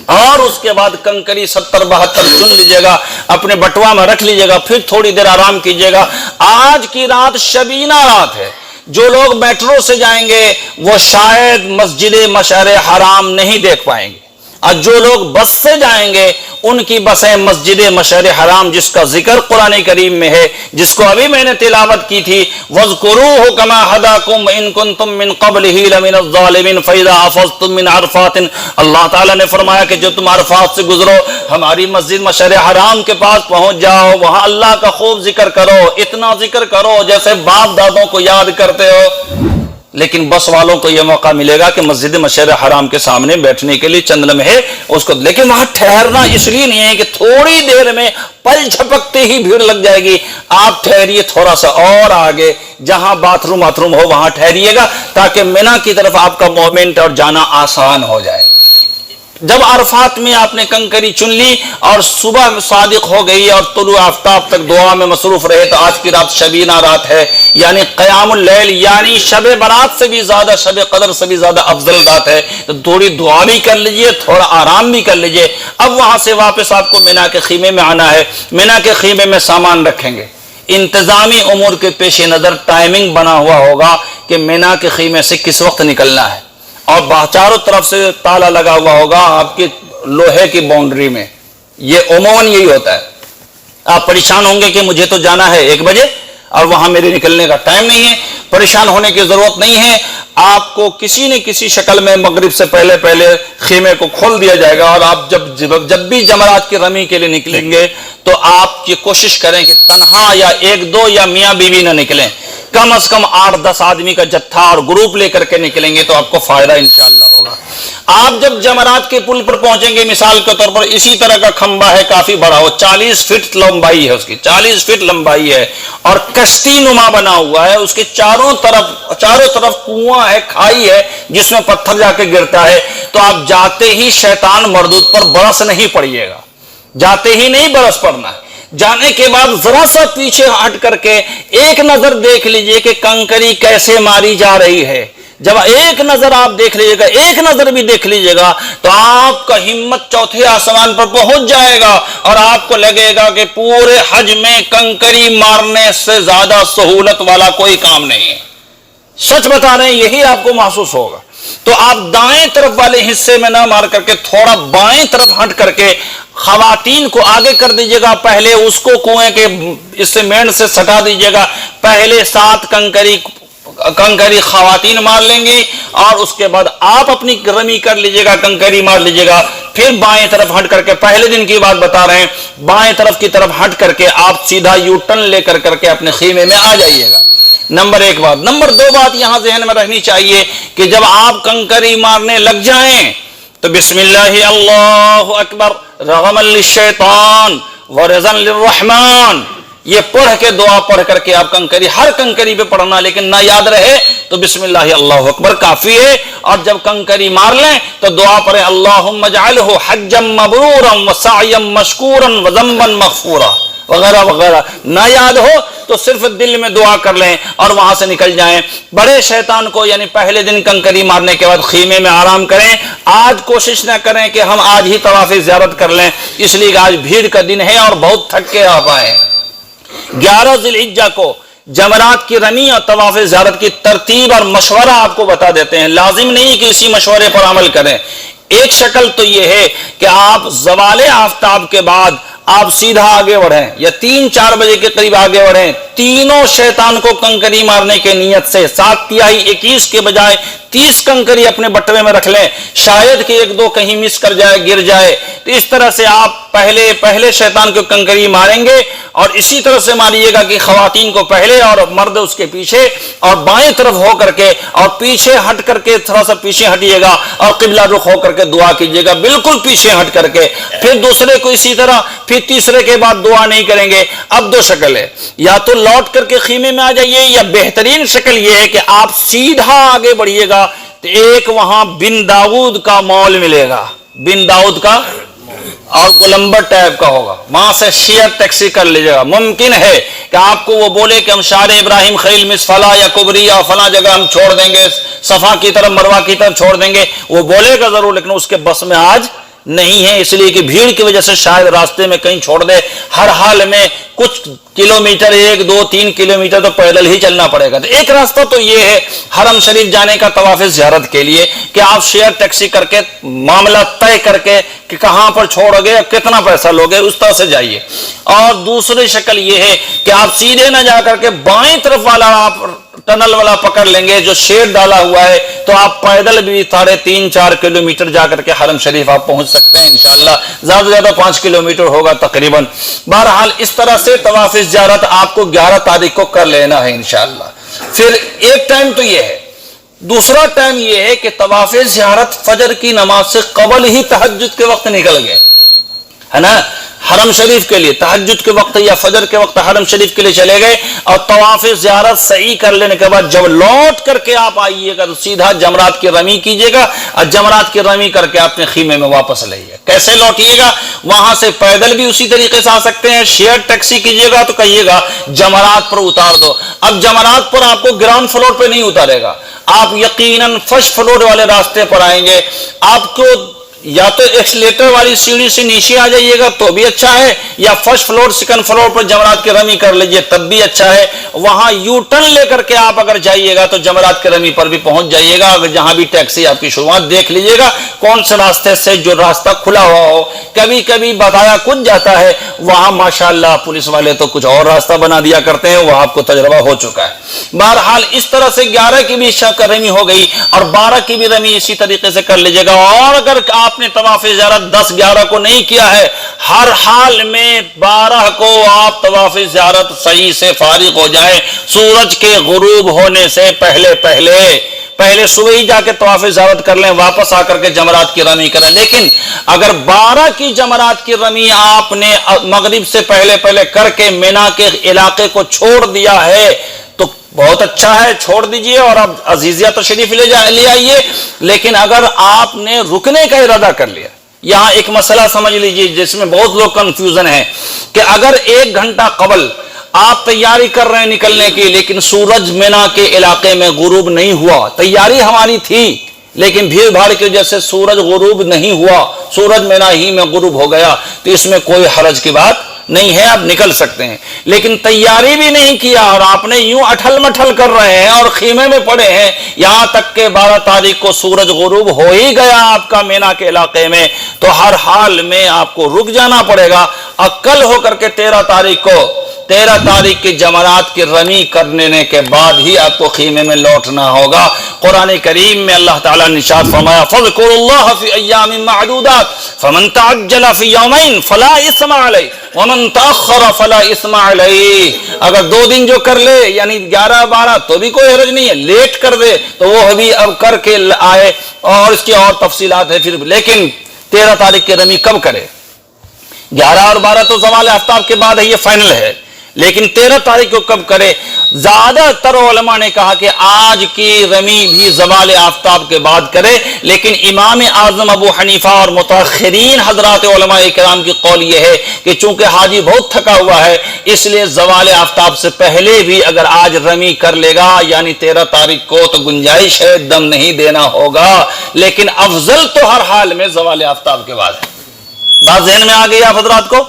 اور اس کے بعد کنکری 70-72 چن لیجئے گا، اپنے بٹوا میں رکھ لیجئے گا، پھر تھوڑی دیر آرام کیجئے گا۔ آج کی رات شبینہ رات ہے۔ جو لوگ میٹرو سے جائیں گے وہ شاید مسجد مشعر حرام نہیں دیکھ پائیں گے، اور جو لوگ بس سے جائیں گے ان کی بسیں مسجد مشعر حرام، جس کا ذکر قرآن کریم میں ہے، جس کو ابھی میں نے تلاوت کی تھی، وَاذْكُرُوهُ كَمَا هَدَاكُمْ وَإِن كُنتُم مِّن قَبْلِهِ لَمِنَ الظَّالِمِينَ فَإِذَا أَفَضْتُم مِّنْ عَرَفَاتٍ، اللہ تعالیٰ نے فرمایا کہ جو تم عرفات سے گزرو، ہماری مسجد مشعر حرام کے پاس پہنچ جاؤ، وہاں اللہ کا خوب ذکر کرو، اتنا ذکر کرو جیسے باپ دادوں کو یاد کرتے ہو۔ لیکن بس والوں کو یہ موقع ملے گا کہ مسجد مشعر حرام کے سامنے بیٹھنے کے لیے چند لمحے اس کو، لیکن وہاں ٹھہرنا اس لیے نہیں ہے کہ تھوڑی دیر میں پل جھپکتے ہی بھیڑ لگ جائے گی۔ آپ ٹھہریے تھوڑا سا اور آگے، جہاں باتھ روم ہو وہاں ٹھہریے گا، تاکہ مینا کی طرف آپ کا موومنٹ اور جانا آسان ہو جائے۔ جب عرفات میں آپ نے کنکری چن لی اور صبح صادق ہو گئی اور طلوع آفتاب تک دعا میں مصروف رہے تو آج کی رات شبینہ رات ہے، یعنی قیام اللیل، یعنی شب برات سے بھی زیادہ، شب قدر سے بھی زیادہ افضل رات ہے، تو تھوڑی دعا بھی کر لیجئے، تھوڑا آرام بھی کر لیجئے۔ اب وہاں سے واپس آپ کو مینا کے خیمے میں آنا ہے، مینا کے خیمے میں سامان رکھیں گے، انتظامی امور کے پیش نظر ٹائمنگ بنا ہوا ہوگا کہ مینا کے خیمے سے کس وقت نکلنا ہے، اور چاروں طرف سے تالا لگا ہوا ہوگا آپ کی لوہے کی باؤنڈری میں۔ یہ عموماً یہی ہوتا ہے، آپ پریشان ہوں گے کہ مجھے تو جانا ہے 1 بجے اور وہاں میرے نکلنے کا ٹائم نہیں ہے۔ پریشان ہونے کی ضرورت نہیں ہے، آپ کو کسی نہ کسی شکل میں مغرب سے پہلے خیمے کو کھول دیا جائے گا، اور آپ جب بھی جمرات کی رمی کے لیے نکلیں گے تو آپ یہ کوشش کریں کہ تنہا یا 1-2 یا میاں بیوی نہ نکلیں، کم از کم 8-10 آدمی کا جتھا اور گروپ لے کر کے نکلیں گے تو آپ کو فائدہ انشاءاللہ ہوگا۔ آپ جب جمرات کے پل پر پہنچیں گے، مثال کے طور پر اسی طرح کا کھمبا ہے، کافی بڑا، وہ 40 فٹ لمبائی ہے، اس کی 40 فٹ لمبائی ہے، اور کشتی نما بنا ہوا ہے، اس کے چاروں طرف کنواں ہے، کھائی ہے جس میں پتھر جا کے گرتا ہے۔ تو آپ جاتے ہی شیطان مردود پر برس نہیں پڑیے گا، جاتے ہی نہیں برس پڑنا ہے، جانے کے بعد ذرا سا پیچھے ہٹ کر کے ایک نظر دیکھ لیجئے کہ کنکری کیسے ماری جا رہی ہے۔ جب ایک نظر آپ دیکھ لیجئے گا، ایک نظر بھی دیکھ لیجئے گا، تو آپ کا ہمت چوتھے آسمان پر پہنچ جائے گا، اور آپ کو لگے گا کہ پورے حج میں کنکری مارنے سے زیادہ سہولت والا کوئی کام نہیں ہے۔ سچ بتا رہے ہیں، یہی آپ کو محسوس ہوگا۔ تو آپ دائیں طرف والے حصے میں نہ مار کر کے تھوڑا بائیں طرف ہٹ کر کے خواتین کو آگے کر دیجئے گا، پہلے اس کو کنویں کے اس سے مینڈ سے سٹا دیجئے گا، پہلے 7 کنکری خواتین مار لیں گی، اور اس کے بعد آپ اپنی رمی کر لیجئے گا، کنکری مار لیجئے گا، پھر بائیں طرف ہٹ کر کے، پہلے دن کی بات بتا رہے ہیں، بائیں طرف کی طرف ہٹ کر کے آپ سیدھا یو ٹرن لے کر کے اپنے خیمے میں آ جائیے گا۔ نمبر 1 بات۔ نمبر 2 بات یہاں ذہن میں رکھنی چاہیے کہ جب آپ کنکری مارنے لگ جائیں تو بسم اللہ اللہ اکبر رغما للشیطان ورضا للرحمن، یہ پڑھ کے دعا پڑھ کر کے آپ کنکری، ہر کنکری پہ پڑھنا، لیکن نہ یاد رہے تو بسم اللہ اللہ اکبر کافی ہے، اور جب کنکری مار لیں تو دعا پڑھیں اللہم اجعلہ حجا مبرورا وسعیا مشکورا وذنبا مغفورا وغیرہ وغیرہ۔ نہ یاد ہو تو صرف دل میں دعا کر لیں اور وہاں سے نکل جائیں۔ بڑے شیطان کو یعنی پہلے دن کنکری مارنے کے بعد خیمے میں آرام کریں۔ آج کوشش نہ کریں کہ ہم آج ہی طواف زیارت کر لیں، اس لیے کہ آج بھیڑ کا دن ہے اور بہت تھک کے آپ آئے۔ 11 ذی الحجہ کو جمرات کی رمی اور طواف زیارت کی ترتیب اور مشورہ آپ کو بتا دیتے ہیں، لازم نہیں کہ اسی مشورے پر عمل کریں۔ ایک شکل تو یہ ہے کہ آپ زوال آفتاب کے بعد آپ سیدھا آگے بڑھیں، یا 3-4 بجے کے قریب آگے بڑھیں، تینوں شیطان کو کنکری مارنے کے نیت سے 7 تہائی 21 کے بجائے 30 کنکری اپنے بٹوے میں رکھ لیں، شاید کہ 1-2 کہیں مس کر جائے، گر جائے، تو اس طرح سے آپ پہلے شیطان کو کنکری ماریں گے، اور اسی طرح سے ماریے گا کہ خواتین کو پہلے اور مرد اس کے پیچھے، اور بائیں طرف ہو کر کے اور پیچھے ہٹ کر کے تھوڑا سا پیچھے ہٹیے گا اور قبلہ رخ ہو کر کے دعا کیجیے گا، بالکل پیچھے ہٹ کر کے، پھر دوسرے کو اسی طرح، پھر تیسرے کے بعد دعا نہیں کریں گے۔ اب 2 شکل ہے، یا تو لوٹ کر کے خیمے میں آ جائیے، یا بہترین شکل یہ ہے کہ آپ سیدھا آگے بڑھیے گا تو ایک وہاں بن داؤد کا مال ملے گا، بن داؤد کا، اور گولمبر ٹائپ کا ہوگا، وہاں سے شیئر ٹیکسی کر لیجیے گا۔ ممکن ہے کہ آپ کو وہ بولے کہ ہم شار ابراہیم خلیل مس فلاں یا کبری یا فلاں جگہ ہم چھوڑ دیں گے، صفا کی طرف مروہ کی طرف چھوڑ دیں گے، وہ بولے گا ضرور، لیکن اس کے بس میں آج نہیں ہے، اس لیے کہ بھیڑ کی وجہ سے شاید راستے میں کہیں چھوڑ دے۔ ہر حال میں کچھ کلومیٹر، 1-2-3 کلومیٹر تو پیدل ہی چلنا پڑے گا۔ تو ایک راستہ تو یہ ہے حرم شریف جانے کا طواف زیارت کے لیے کہ آپ شیئر ٹیکسی کر کے معاملہ طے کر کے کہ کہاں پر چھوڑو گے، کتنا پیسہ لوگے، اس طرح سے جائیے۔ اور دوسری شکل یہ ہے کہ آپ سیدھے نہ جا کر کے بائیں طرف والا آپ ٹنل والا پکڑ لیں گے جو شیڈ ڈالا ہوا ہے، تو آپ پیدل بھی 3.5-4 کلومیٹر جا کر کے حرم شریف آپ پہنچ سکتے ہیں انشاءاللہ، زیادہ سے زیادہ 5 کلومیٹر ہوگا تقریباً۔ بہرحال اس طرح سے طواف زیارت آپ کو 11 تاریخ کو کر لینا ہے انشاءاللہ۔ پھر ایک ٹائم تو یہ ہے، دوسرا ٹائم یہ ہے کہ طواف زیارت فجر کی نماز سے قبل ہی تہجد کے وقت نکل گئے، ہے نا, حرم شریف کے لیے تہجد کے وقت یا فجر کے وقت حرم شریف کے لیے چلے گئے اور طواف زیارت صحیح کر لینے کے بعد جب لوٹ کر کے آپ آئیے گا تو سیدھا جمرات کی رمی کیجیے گا اور جمرات کی رمی کر کے اپنے خیمے میں واپس لائیے. کیسے لوٹیے گا؟ وہاں سے پیدل بھی اسی طریقے سے آ سکتے ہیں, شیئر ٹیکسی کیجیے گا تو کہیے گا جمرات پر اتار دو. اب جمرات پر آپ کو گراؤنڈ فلور پہ نہیں اتارے گا, آپ یقیناً فرسٹ فلور والے راستے پر آئیں گے. آپ کو یا تو ایکسلیٹر والی سیڑھی سے نیچے آ جائیے گا تو بھی اچھا ہے, یا فرسٹ فلور سیکنڈ فلور پر جمرات کی رمی کر لیجئے تب بھی اچھا ہے. وہاں یو ٹرن لے کر کے آپ اگر جائیے گا تو جمرات کی رمی پر بھی پہنچ جائیے گا. اگر جہاں بھی ٹیکسی آپ کی شروعات دیکھ لیجیے گا کون سے راستے سے جو راستہ کھلا ہوا ہو. کبھی کبھی بتایا کچھ جاتا ہے, وہاں ماشاءاللہ پولیس والے تو کچھ اور راستہ بنا دیا کرتے ہیں, وہ آپ کو تجربہ ہو چکا ہے. بہرحال اس طرح سے 11 کی بھی شب رمی ہو گئی اور 12 کی بھی رمی اسی طریقے سے کر لیجیے گا. اور اگر آپ نے طواف زیارت 10-11 کو نہیں کیا ہے, ہر حال میں 12 کو آپ طواف زیارت صحیح سے فارغ ہو جائیں. سورج کے غروب ہونے سے پہلے صبح ہی جا کے طواف زیارت کر لیں, واپس آ کر کے جمرات کی رمی کریں. لیکن اگر 12 کی جمرات کی رمی آپ نے مغرب سے پہلے کر کے مینا کے علاقے کو چھوڑ دیا ہے تو بہت اچھا ہے, چھوڑ دیجئے اور اب عزیزیہ تشریف لے آئیے. لیکن اگر آپ نے رکنے کا ارادہ کر لیا, یہاں ایک مسئلہ سمجھ لیجئے جس میں بہت لوگ کنفیوژن ہے کہ اگر 1 گھنٹہ قبل آپ تیاری کر رہے ہیں نکلنے کی, لیکن سورج مینا کے علاقے میں غروب نہیں ہوا, تیاری ہماری تھی لیکن بھیڑ بھاڑ کی وجہ سے سورج غروب نہیں ہوا, سورج مینا ہی میں غروب ہو گیا, تو اس میں کوئی حرج کی بات نہیں ہے, آپ نکل سکتے ہیں. لیکن تیاری بھی نہیں کیا اور آپ نے یوں اٹھل مٹھل کر رہے ہیں اور خیمے میں پڑے ہیں, یہاں تک کہ 12 تاریخ کو سورج غروب ہو ہی گیا آپ کا مینا کے علاقے میں, تو ہر حال میں آپ کو رک جانا پڑے گا. اور کل ہو کر کے 13 تاریخ کی جمرات کی رمی کرنے کے بعد ہی آپ کو خیمے میں لوٹنا ہوگا. قرآن کریم میں اللہ تعالیٰ نے ارشاد فرمایا فَاذْكُرُوا اللَّهَ فِي أَيَّامٍ مَّعْدُودَاتٍ فَمَن تَعَجَّلَ فِي يَوْمَيْنِ فَلَا إِثْمَ عَلَيْهِ وَمَن تَأَخَّرَ فَلَا إِثْمَ عَلَيْهِ. اگر 2 دن جو کر لے یعنی 11-12 تو بھی کوئی حرج نہیں ہے, لیٹ کر دے تو وہ بھی اب کر کے آئے اور اس کی اور تفصیلات ہے پھر. لیکن 13 تاریخ کی رمی کب کرے؟ 11 اور 12 تو زوال آفتاب کے بعد ہے, یہ فائنل ہے, لیکن 13 تاریخ کو کب کرے؟ زیادہ تر علماء نے کہا کہ آج کی رمی بھی زوال آفتاب کے بعد کرے, لیکن امام اعظم ابو حنیفہ اور متاخرین حضرات علماء کرام کی قول یہ ہے کہ چونکہ حاجی بہت تھکا ہوا ہے اس لیے زوال آفتاب سے پہلے بھی اگر آج رمی کر لے گا یعنی 13 تاریخ کو تو گنجائش ہے, دم نہیں دینا ہوگا, لیکن افضل تو ہر حال میں زوال آفتاب کے بعد ہے. بات ذہن میں آ گئی آپ حضرات کو؟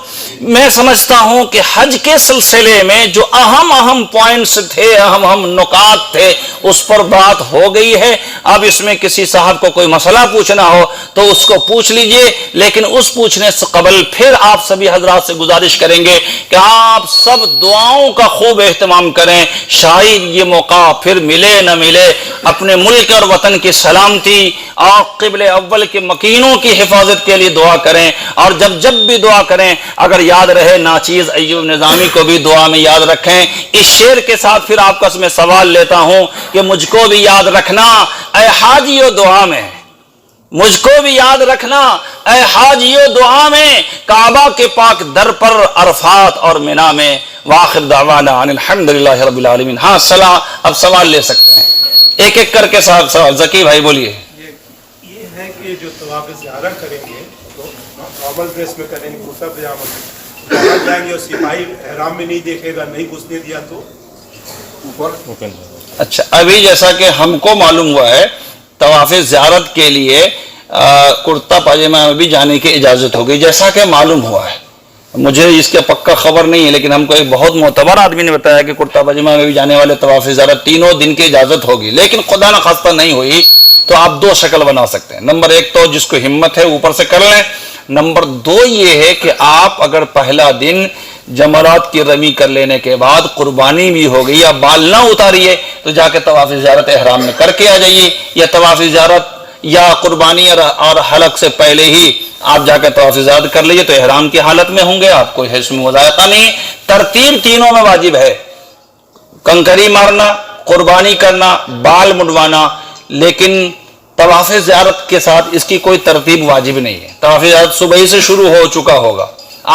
میں سمجھتا ہوں کہ حج کے سلسلے میں جو اہم پوائنٹس تھے, اہم نکات تھے, اس پر بات ہو گئی ہے. اب اس میں کسی صاحب کو کوئی مسئلہ پوچھنا ہو تو اس کو پوچھ لیجئے, لیکن اس پوچھنے سے قبل پھر آپ سبھی حضرات سے گزارش کریں گے کہ آپ سب دعاؤں کا خوب اہتمام کریں. شاید یہ موقع پھر ملے نہ ملے, اپنے ملک اور وطن کی سلامتی اور قبلہ اول کے مکینوں کی حفاظت کے لیے دعا کریں. اور جب بھی دعا کریں اگر یاد رہے ناچیز ایوب نظامی کو بھی دعا میں یاد رکھیں. اس شعر کے ساتھ پھر آپ کا میں سوال لیتا ہوں کہ مجھ کو بھی یاد رکھنا اے حاجیو دعا میں, مجھ کو بھی یاد رکھنا اے حاجیو دعا میں, کعبہ کے پاک در پر عرفات اور منا میں. وآخر دعوانا ان الحمدللہ رب العالمین. ہاں اب سوال لے سکتے ہیں ایک ایک کر کے. صاحب سوال ذکی بھائی بولیے. یہ ہے کہ جو طواف زیارت کریں گے تو فارمل ڈریس میں کریں گے, کرتا پجامہ میں جائیں گے اور سپاہی احرام میں نہیں دیکھے گا, نہیں گھسنے دیا تو اوپر. اچھا, ابھی جیسا کہ ہم کو معلوم ہوا ہے طواف زیارت کے لیے کرتا پاجامہ میں بھی جانے کی اجازت ہوگی, جیسا کہ معلوم ہوا ہے. مجھے اس کے پکا خبر نہیں ہے لیکن ہم کو ایک بہت معتبر آدمی نے بتایا کہ کرتا پاجامہ میں بھی جانے والے طواف زیارت 3 دن کی اجازت ہوگی. لیکن خدا نہ خواستہ نہیں ہوئی تو آپ 2 شکل بنا سکتے ہیں. نمبر 1 تو جس کو ہمت ہے اوپر سے کر لیں. نمبر 2 یہ ہے کہ آپ اگر پہلا دن جمرات کی رمی کر لینے کے بعد قربانی بھی ہو گئی یا بال نہ اتاریے تو جا کے طواف زیارت احرام میں کر کے آ جائیے, یا طواف زیارت یا قربانی اور حلق سے پہلے ہی آپ جا کے طواف زیارت کر لیجیے تو احرام کی حالت میں ہوں گے, آپ کو اس میں مذائقہ نہیں. ترتیب تینوں میں واجب ہے, کنکری مارنا, قربانی کرنا, بال منڈوانا, لیکن طواف زیارت کے ساتھ اس کی کوئی ترتیب واجب نہیں ہے. طواف زیارت صبح ہی سے شروع ہو چکا ہوگا.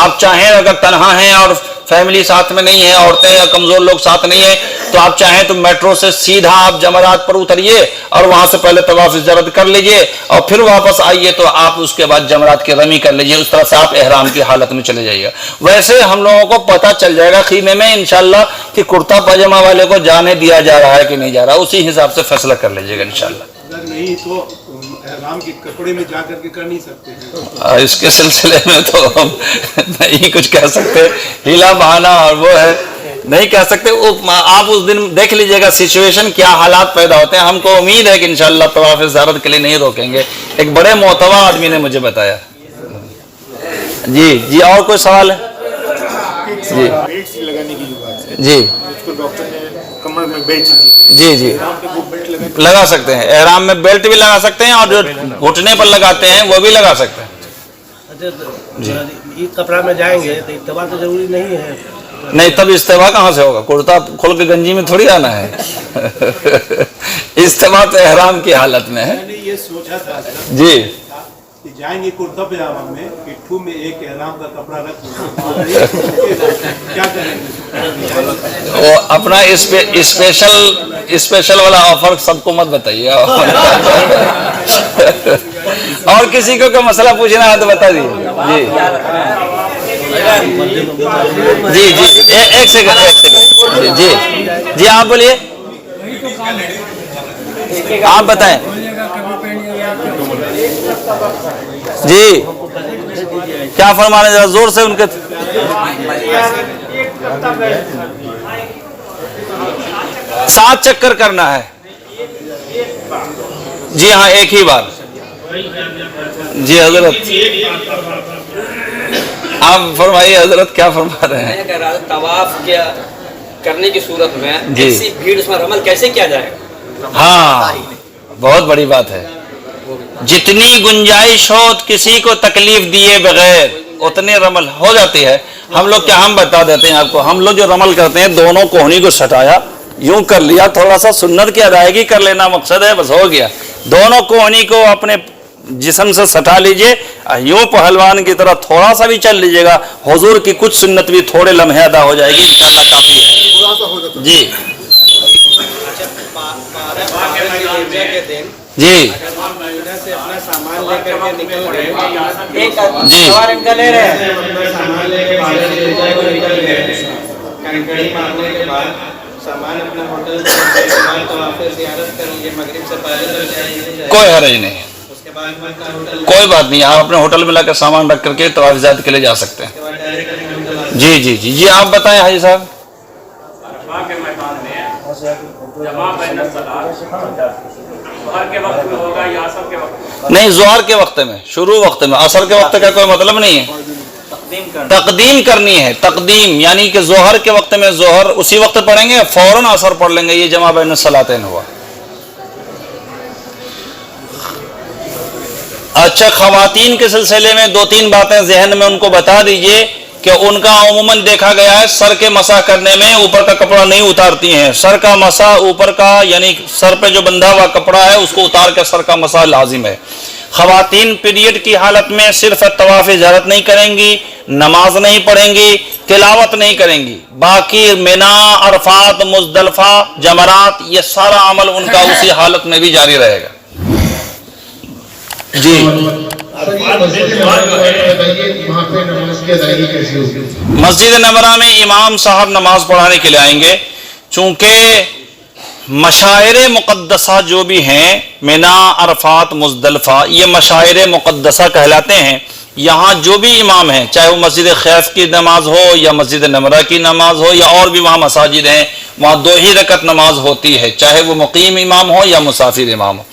آپ چاہیں اگر تنہا ہیں اور فیملی ساتھ میں نہیں ہے, عورتیں یا کمزور لوگ ساتھ نہیں ہیں, تو آپ چاہیں تو میٹرو سے سیدھا آپ جمرات پر اتریے اور وہاں سے پہلے طواف زیارت کر لیجئے اور پھر واپس آئیے تو آپ اس کے بعد جمرات کی رمی کر لیجئے. اس طرح سے آپ احرام کی حالت میں چلے جائیے گا. ویسے ہم لوگوں کو پتہ چل جائے گا خیمے میں انشاءاللہ کہ کرتا پاجامہ والے کو جانے دیا جا رہا ہے کہ نہیں جا رہا, اسی حساب سے فیصلہ کر لیجئے گا انشاءاللہ. اگر نہیں تو احرام کے کپڑے میں جا کر کے کر نہیں سکتے ہیں. اس کے سلسلے میں تو ہم نہیں کچھ کہہ سکتے, ہیلا بہانا اور وہ ہے نہیں کہہ سکتے. آپ اس دن دیکھ لیجئے گا سچویشن کیا حالات پیدا ہوتے ہیں. ہم کو امید ہے کہ انشاءاللہ طواف زیارت کے لیے نہیں روکیں گے. ایک بڑے معتبر آدمی نے مجھے بتایا. جی اور کوئی سوال ہے؟ جی لگانے کی جو بات ہے, جی ڈاکٹر نے کمر میں بیلٹ جی لگا سکتے ہیں. احرام میں بیلٹ بھی لگا سکتے ہیں اور جو گھٹنے پر لگاتے ہیں وہ بھی لگا سکتے ہیں. عید کپڑا میں جائیں گے تو اتباع تو ضروری نہیں ہے. نہیں, تب استوا کہاں سے ہوگا؟ کرتا کھول کے گنجی میں تھوڑی آنا ہے. استوا تو احرام کی حالت میں ہے. میں نے یہ سوچا تھا جی کہ جائیں گے کرتا پجامہ میں, پٹھوں میں ایک احرام کا کپڑا رکھ کیا کریں گے؟ وہ اپنا اسپیشل والا آفر سب کو مت بتائیے. اور کسی کو کوئی مسئلہ پوچھنا ہے تو بتا دیجیے. جی ایک سیکنڈ. جی آپ بولیے, آپ بتائیں. جی کیا فرما رہے ہیں, ذرا زور سے ان کے. 7 چکر کرنا ہے. جی ہاں, ایک ہی بار. جی حضرت آپ فرمائیے. حضرت کیا فرما رہے ہیں؟ میں کہہ رہا تھا طواف کیا کرنے کی صورت میں جی ایسی بھیڑ اس میں رمل کیسے کیا جائے؟ ہاں بہت بڑی بات ہے. جتنی گنجائش ہو کسی کو تکلیف دیے بغیر اتنے رمل ہو جاتی ہے. ہم لوگ کیا, ہم بتا دیتے ہیں آپ کو, ہم لوگ جو رمل کرتے ہیں دونوں کوہنی کو سٹایا, یوں کر لیا, تھوڑا سا سنت کی ادائیگی کر لینا مقصد ہے, بس ہو گیا. دونوں کوہنی کو اپنے جسم سے سٹا لیجئے, یوں پہلوان کی طرح تھوڑا سا بھی چل لیجئے گا, حضور کی کچھ سنت بھی تھوڑے لمحے ادا ہو جائے گی انشاءاللہ, کافی ہے. جی جی سے اپنا سامان لے کر کے نکل گئے, جی سامان لے کے کنکڑی مارنے کے بعد سامان اپنا ہوٹل طواف زیارت کر لیے, مغرب سے پہلے کوئی حرج نہیں, اس کے بعد کوئی بات نہیں. آپ اپنے ہوٹل میں لا کر سامان رکھ کر کے طواف زیارت کے لیے جا سکتے ہیں. جی آپ بتائیں حاجی صاحب. نہیں, ظہر کے وقت میں, شروع وقت میں, عصر کے وقت کا کوئی مطلب نہیں ہے. تقدیم کرنی ہے, تقدیم یعنی کہ ظہر کے وقت میں ظہر اسی وقت پڑھیں گے, فوراً عصر پڑھ لیں گے. یہ جمع بین الصلاتین ہوا. اچھا, خواتین کے سلسلے میں 2-3 باتیں ذہن میں ان کو بتا دیجئے کہ ان کا عموماً دیکھا گیا ہے سر کے مسح کرنے میں اوپر کا کپڑا نہیں اتارتی ہیں. سر کا مسح اوپر کا یعنی سر پہ جو بندھا ہوا کپڑا ہے اس کو اتار کے سر کا مسح لازم ہے. خواتین پیریڈ کی حالت میں صرف طواف زیارت نہیں کریں گی, نماز نہیں پڑھیں گی, تلاوت نہیں کریں گی. باقی مینا, عرفات, مزدلفہ, جمرات, یہ سارا عمل ان کا اسی حالت میں بھی جاری رہے گا. جی مسجد نبوی میں امام صاحب نماز پڑھانے کے لیے آئیں گے. چونکہ مشاعر مقدسہ جو بھی ہیں, مینا, عرفات, مزدلفہ, یہ مشاعر مقدسہ کہلاتے ہیں. یہاں جو بھی امام ہیں, چاہے وہ مسجد خیف کی نماز ہو یا مسجد نبوی کی نماز ہو یا اور بھی وہاں مساجد ہیں, وہاں 2 ہی رکعت نماز ہوتی ہے, چاہے وہ مقیم امام ہو یا مسافر امام ہو.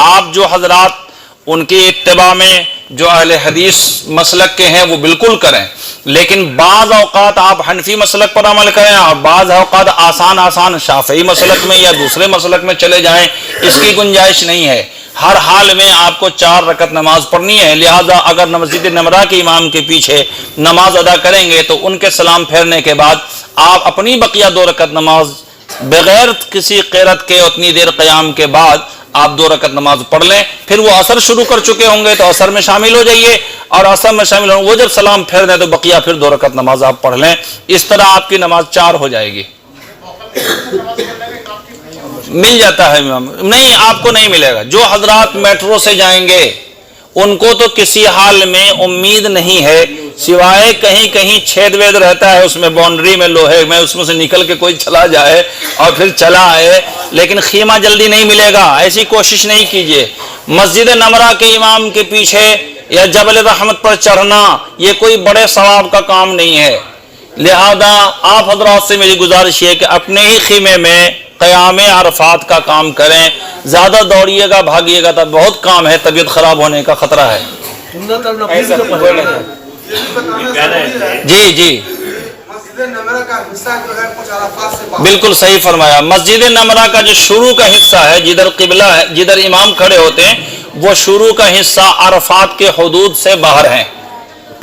آپ جو حضرات ان کی اتباع میں جو اہل حدیث مسلک کے ہیں وہ بالکل کریں, لیکن بعض اوقات آپ حنفی مسلک پر عمل کریں اور بعض اوقات آسان شافعی مسلک میں یا دوسرے مسلک میں چلے جائیں, اس کی گنجائش نہیں ہے. ہر حال میں آپ کو 4 رکعت نماز پڑھنی ہے. لہذا اگر مسجد نبوی کے امام کے پیچھے نماز ادا کریں گے تو ان کے سلام پھیرنے کے بعد آپ اپنی بقیہ 2 رکعت نماز بغیر کسی قرات کے اتنی دیر قیام کے بعد آپ 2 رکعت نماز پڑھ لیں، پھر وہ عصر شروع کر چکے ہوں گے تو عصر میں شامل ہو جائیے، اور عصر میں شامل ہوں وہ جب سلام پھیر دیں تو بقیہ پھر 2 رکعت نماز آپ پڑھ لیں، اس طرح آپ کی نماز 4 ہو جائے گی۔ مل جاتا ہے امام، نہیں آپ کو نہیں ملے گا۔ جو حضرات میٹرو سے جائیں گے ان کو تو کسی حال میں امید نہیں ہے، سوائے کہیں کہیں چھید وید رہتا ہے اس میں، باؤنڈری میں لوہے میں، اس میں سے نکل کے کوئی چلا جائے اور پھر چلا آئے، لیکن خیمہ جلدی نہیں ملے گا، ایسی کوشش نہیں کیجیے۔ مسجد نمرہ کے امام کے پیچھے یا جبل رحمت پر چڑھنا یہ کوئی بڑے ثواب کا کام نہیں ہے، لہذا آپ حضرات سے میری گزارش یہ ہے کہ اپنے ہی خیمے میں قیام عرفات کا کام کریں، زیادہ دوڑیے گا بھاگیے گا تو بہت کام ہے، طبیعت خراب ہونے کا خطرہ ہے۔ سنت اور نفل بھی تو پڑھنا ہے۔ جی جی بالکل صحیح فرمایا، مسجد نمرہ کا جو شروع کا حصہ ہے جدھر قبلہ ہے، جدھر امام کھڑے ہوتے ہیں، وہ شروع کا حصہ عرفات کے حدود سے باہر ہیں،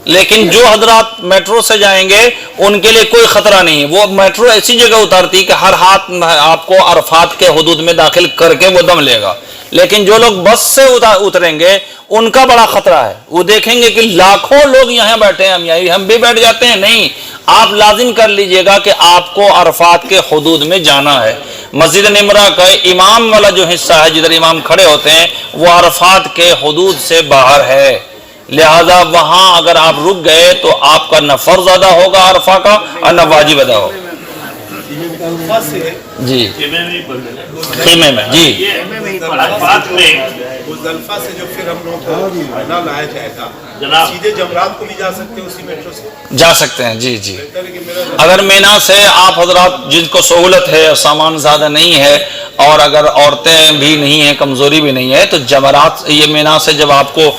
لیکن جو حضرات میٹرو سے جائیں گے ان کے لیے کوئی خطرہ نہیں، وہ میٹرو ایسی جگہ اتارتی کہ ہر ہاتھ آپ کو عرفات کے حدود میں داخل کر کے وہ دم لے گا، لیکن جو لوگ بس سے اتریں گے ان کا بڑا خطرہ ہے، وہ دیکھیں گے کہ لاکھوں لوگ یہاں بیٹھے ہیں، ہم بھی بیٹھ جاتے ہیں، نہیں، آپ لازم کر لیجئے گا کہ آپ کو عرفات کے حدود میں جانا ہے۔ مسجد نمرہ کا امام والا جو حصہ ہے جدھر امام کھڑے ہوتے ہیں وہ عرفات کے حدود سے باہر ہے، لہذا وہاں اگر آپ رک گئے تو آپ کا نہ فرض ادا ہوگا عرفہ کا اور نہ واجب ادا ہوگا۔ جی خیمے میں، جی مزدلفہ سے جو پھر ہم لوگ کو نہ لایا جائے گا، سیدھے جمرات کو بھی جا سکتے ہیں اسی میٹرو سے؟ جا سکتے ہیں، جی جی۔ اگر مینا سے آپ حضرات جن کو سہولت ہے، سامان زیادہ نہیں ہے، اور اگر عورتیں بھی نہیں ہیں، کمزوری بھی نہیں ہے، تو جمرات یہ مینا سے جب آپ کو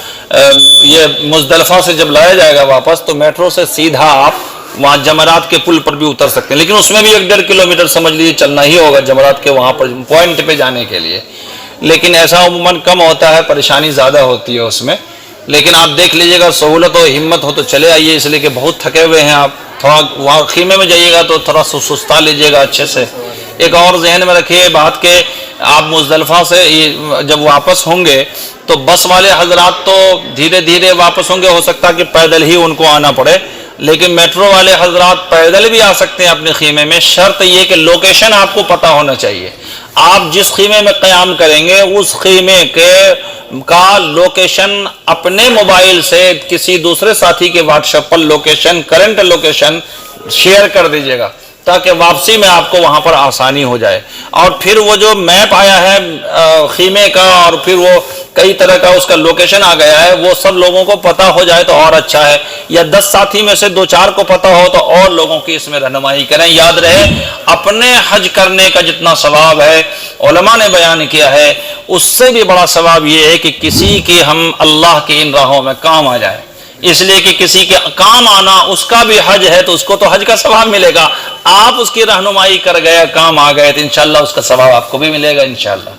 یہ مزدلفہ سے جب لایا جائے گا واپس تو میٹرو سے سیدھا آپ وہاں جمرات کے پل پر بھی اتر سکتے ہیں، لیکن اس میں بھی 1.5 کلومیٹر سمجھ لیجیے چلنا ہی ہوگا جمرات کے وہاں پر پوائنٹ پہ جانے کے لیے، لیکن ایسا عموماً کم ہوتا ہے، پریشانی زیادہ ہوتی ہے اس میں، لیکن آپ دیکھ لیجئے گا سہولت ہو ہمت ہو تو چلے آئیے، اس لیے کہ بہت تھکے ہوئے ہیں آپ، تھوڑا وہاں خیمے میں جائیے گا تو تھوڑا سستا لیجئے گا اچھے سے۔ ایک اور ذہن میں رکھیے بات کہ آپ مزدلفہ سے جب واپس ہوں گے تو بس والے حضرات تو دھیرے دھیرے واپس ہوں گے، ہو سکتا ہے کہ پیدل ہی ان کو آنا پڑے، لیکن میٹرو والے حضرات پیدل بھی آ سکتے ہیں اپنے خیمے میں، شرط یہ کہ لوکیشن آپ کو پتہ ہونا چاہیے۔ آپ جس خیمے میں قیام کریں گے اس خیمے کا لوکیشن اپنے موبائل سے کسی دوسرے ساتھی کے واٹس ایپ پر لوکیشن، کرنٹ لوکیشن شیئر کر دیجیے گا تاکہ واپسی میں آپ کو وہاں پر آسانی ہو جائے، اور پھر وہ جو میپ آیا ہے خیمے کا اور پھر وہ کئی طرح کا اس کا لوکیشن آ گیا ہے، وہ سب لوگوں کو پتہ ہو جائے تو اور اچھا ہے، یا 10 ساتھی میں سے 2-4 کو پتہ ہو تو اور لوگوں کی اس میں رہنمائی کریں۔ یاد رہے اپنے حج کرنے کا جتنا ثواب ہے علماء نے بیان کیا ہے، اس سے بھی بڑا ثواب یہ ہے کہ کسی کی ہم اللہ کی ان راہوں میں کام آ جائے، اس لیے کہ کسی کے کام آنا اس کا بھی حج ہے تو اس کو تو حج کا ثواب ملے گا، آپ اس کی رہنمائی کر گئے، کام آ گئے تو انشاءاللہ اس کا ثواب آپ کو بھی ملے گا انشاءاللہ۔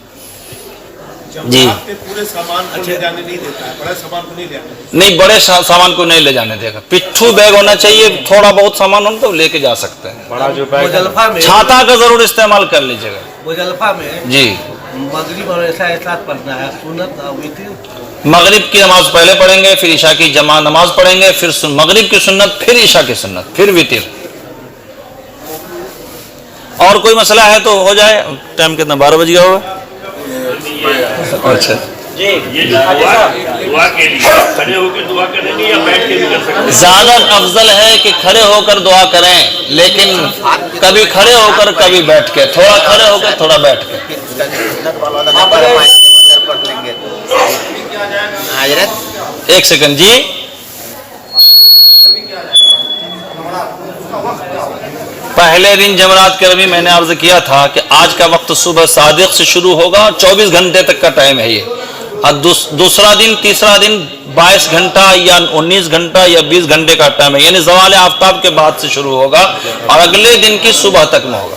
جی پورے سامان کو لے جانے نہیں دیتا ہے، بڑے سامان کو نہیں لے جانے، نہیں، بڑے سامان کو نہیں لے جانے دے گا، پٹھو بیگ ہونا چاہیے، تھوڑا بہت سامان ہو تو لے کے جا سکتے ہیں، بڑا جو بیگ مزدلفہ میں، چھاتا کا ضرور استعمال کر لیجیے گا۔ مزدلفہ میں جی مغرب اور عشاء ایک ساتھ پڑھنا ہے، سنت اور وتر۔ مغرب کی نماز پہلے پڑھیں گے، پھر عشاء کی جمع نماز پڑھیں گے، پھر مغرب کی سنت، پھر عشاء کی سنت، پھر وتر۔ اور کوئی مسئلہ ہے تو ہو جائے، ٹائم کتنا 12 بج گیا ہوگا؟ اچھا یہ جو دعا کے لیے کھڑے ہو کے دعا کریں گے یا بیٹھ کے بھی کر سکتے ہیں؟ زیادہ افضل ہے کہ کھڑے ہو کر دعا کریں، لیکن کبھی کھڑے ہو کر کبھی بیٹھ کے، تھوڑا کھڑے ہو کر تھوڑا بیٹھ کے۔ ایک سیکنڈ جی، پہلے دن جمرات کے رمی میں نے عرض کیا تھا کہ آج کا وقت صبح صادق سے شروع ہوگا، 24 گھنٹے تک کا ٹائم ہے یہ، اور دوسرا دن تیسرا دن 22 گھنٹہ یا 19 گھنٹہ یا 20 گھنٹے کا ٹائم ہے، یعنی زوال آفتاب کے بعد سے شروع ہوگا اور اگلے دن کی صبح تک میں ہوگا۔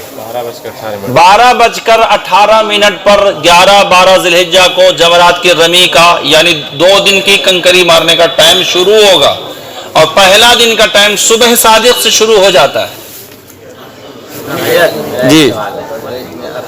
12:18 پر 11-12 ذی الحجہ کو جمرات کی رمی کا یعنی 2 دن کی کنکری مارنے کا ٹائم شروع ہوگا، اور پہلا دن کا ٹائم صبح صادق سے شروع ہو جاتا ہے۔ جی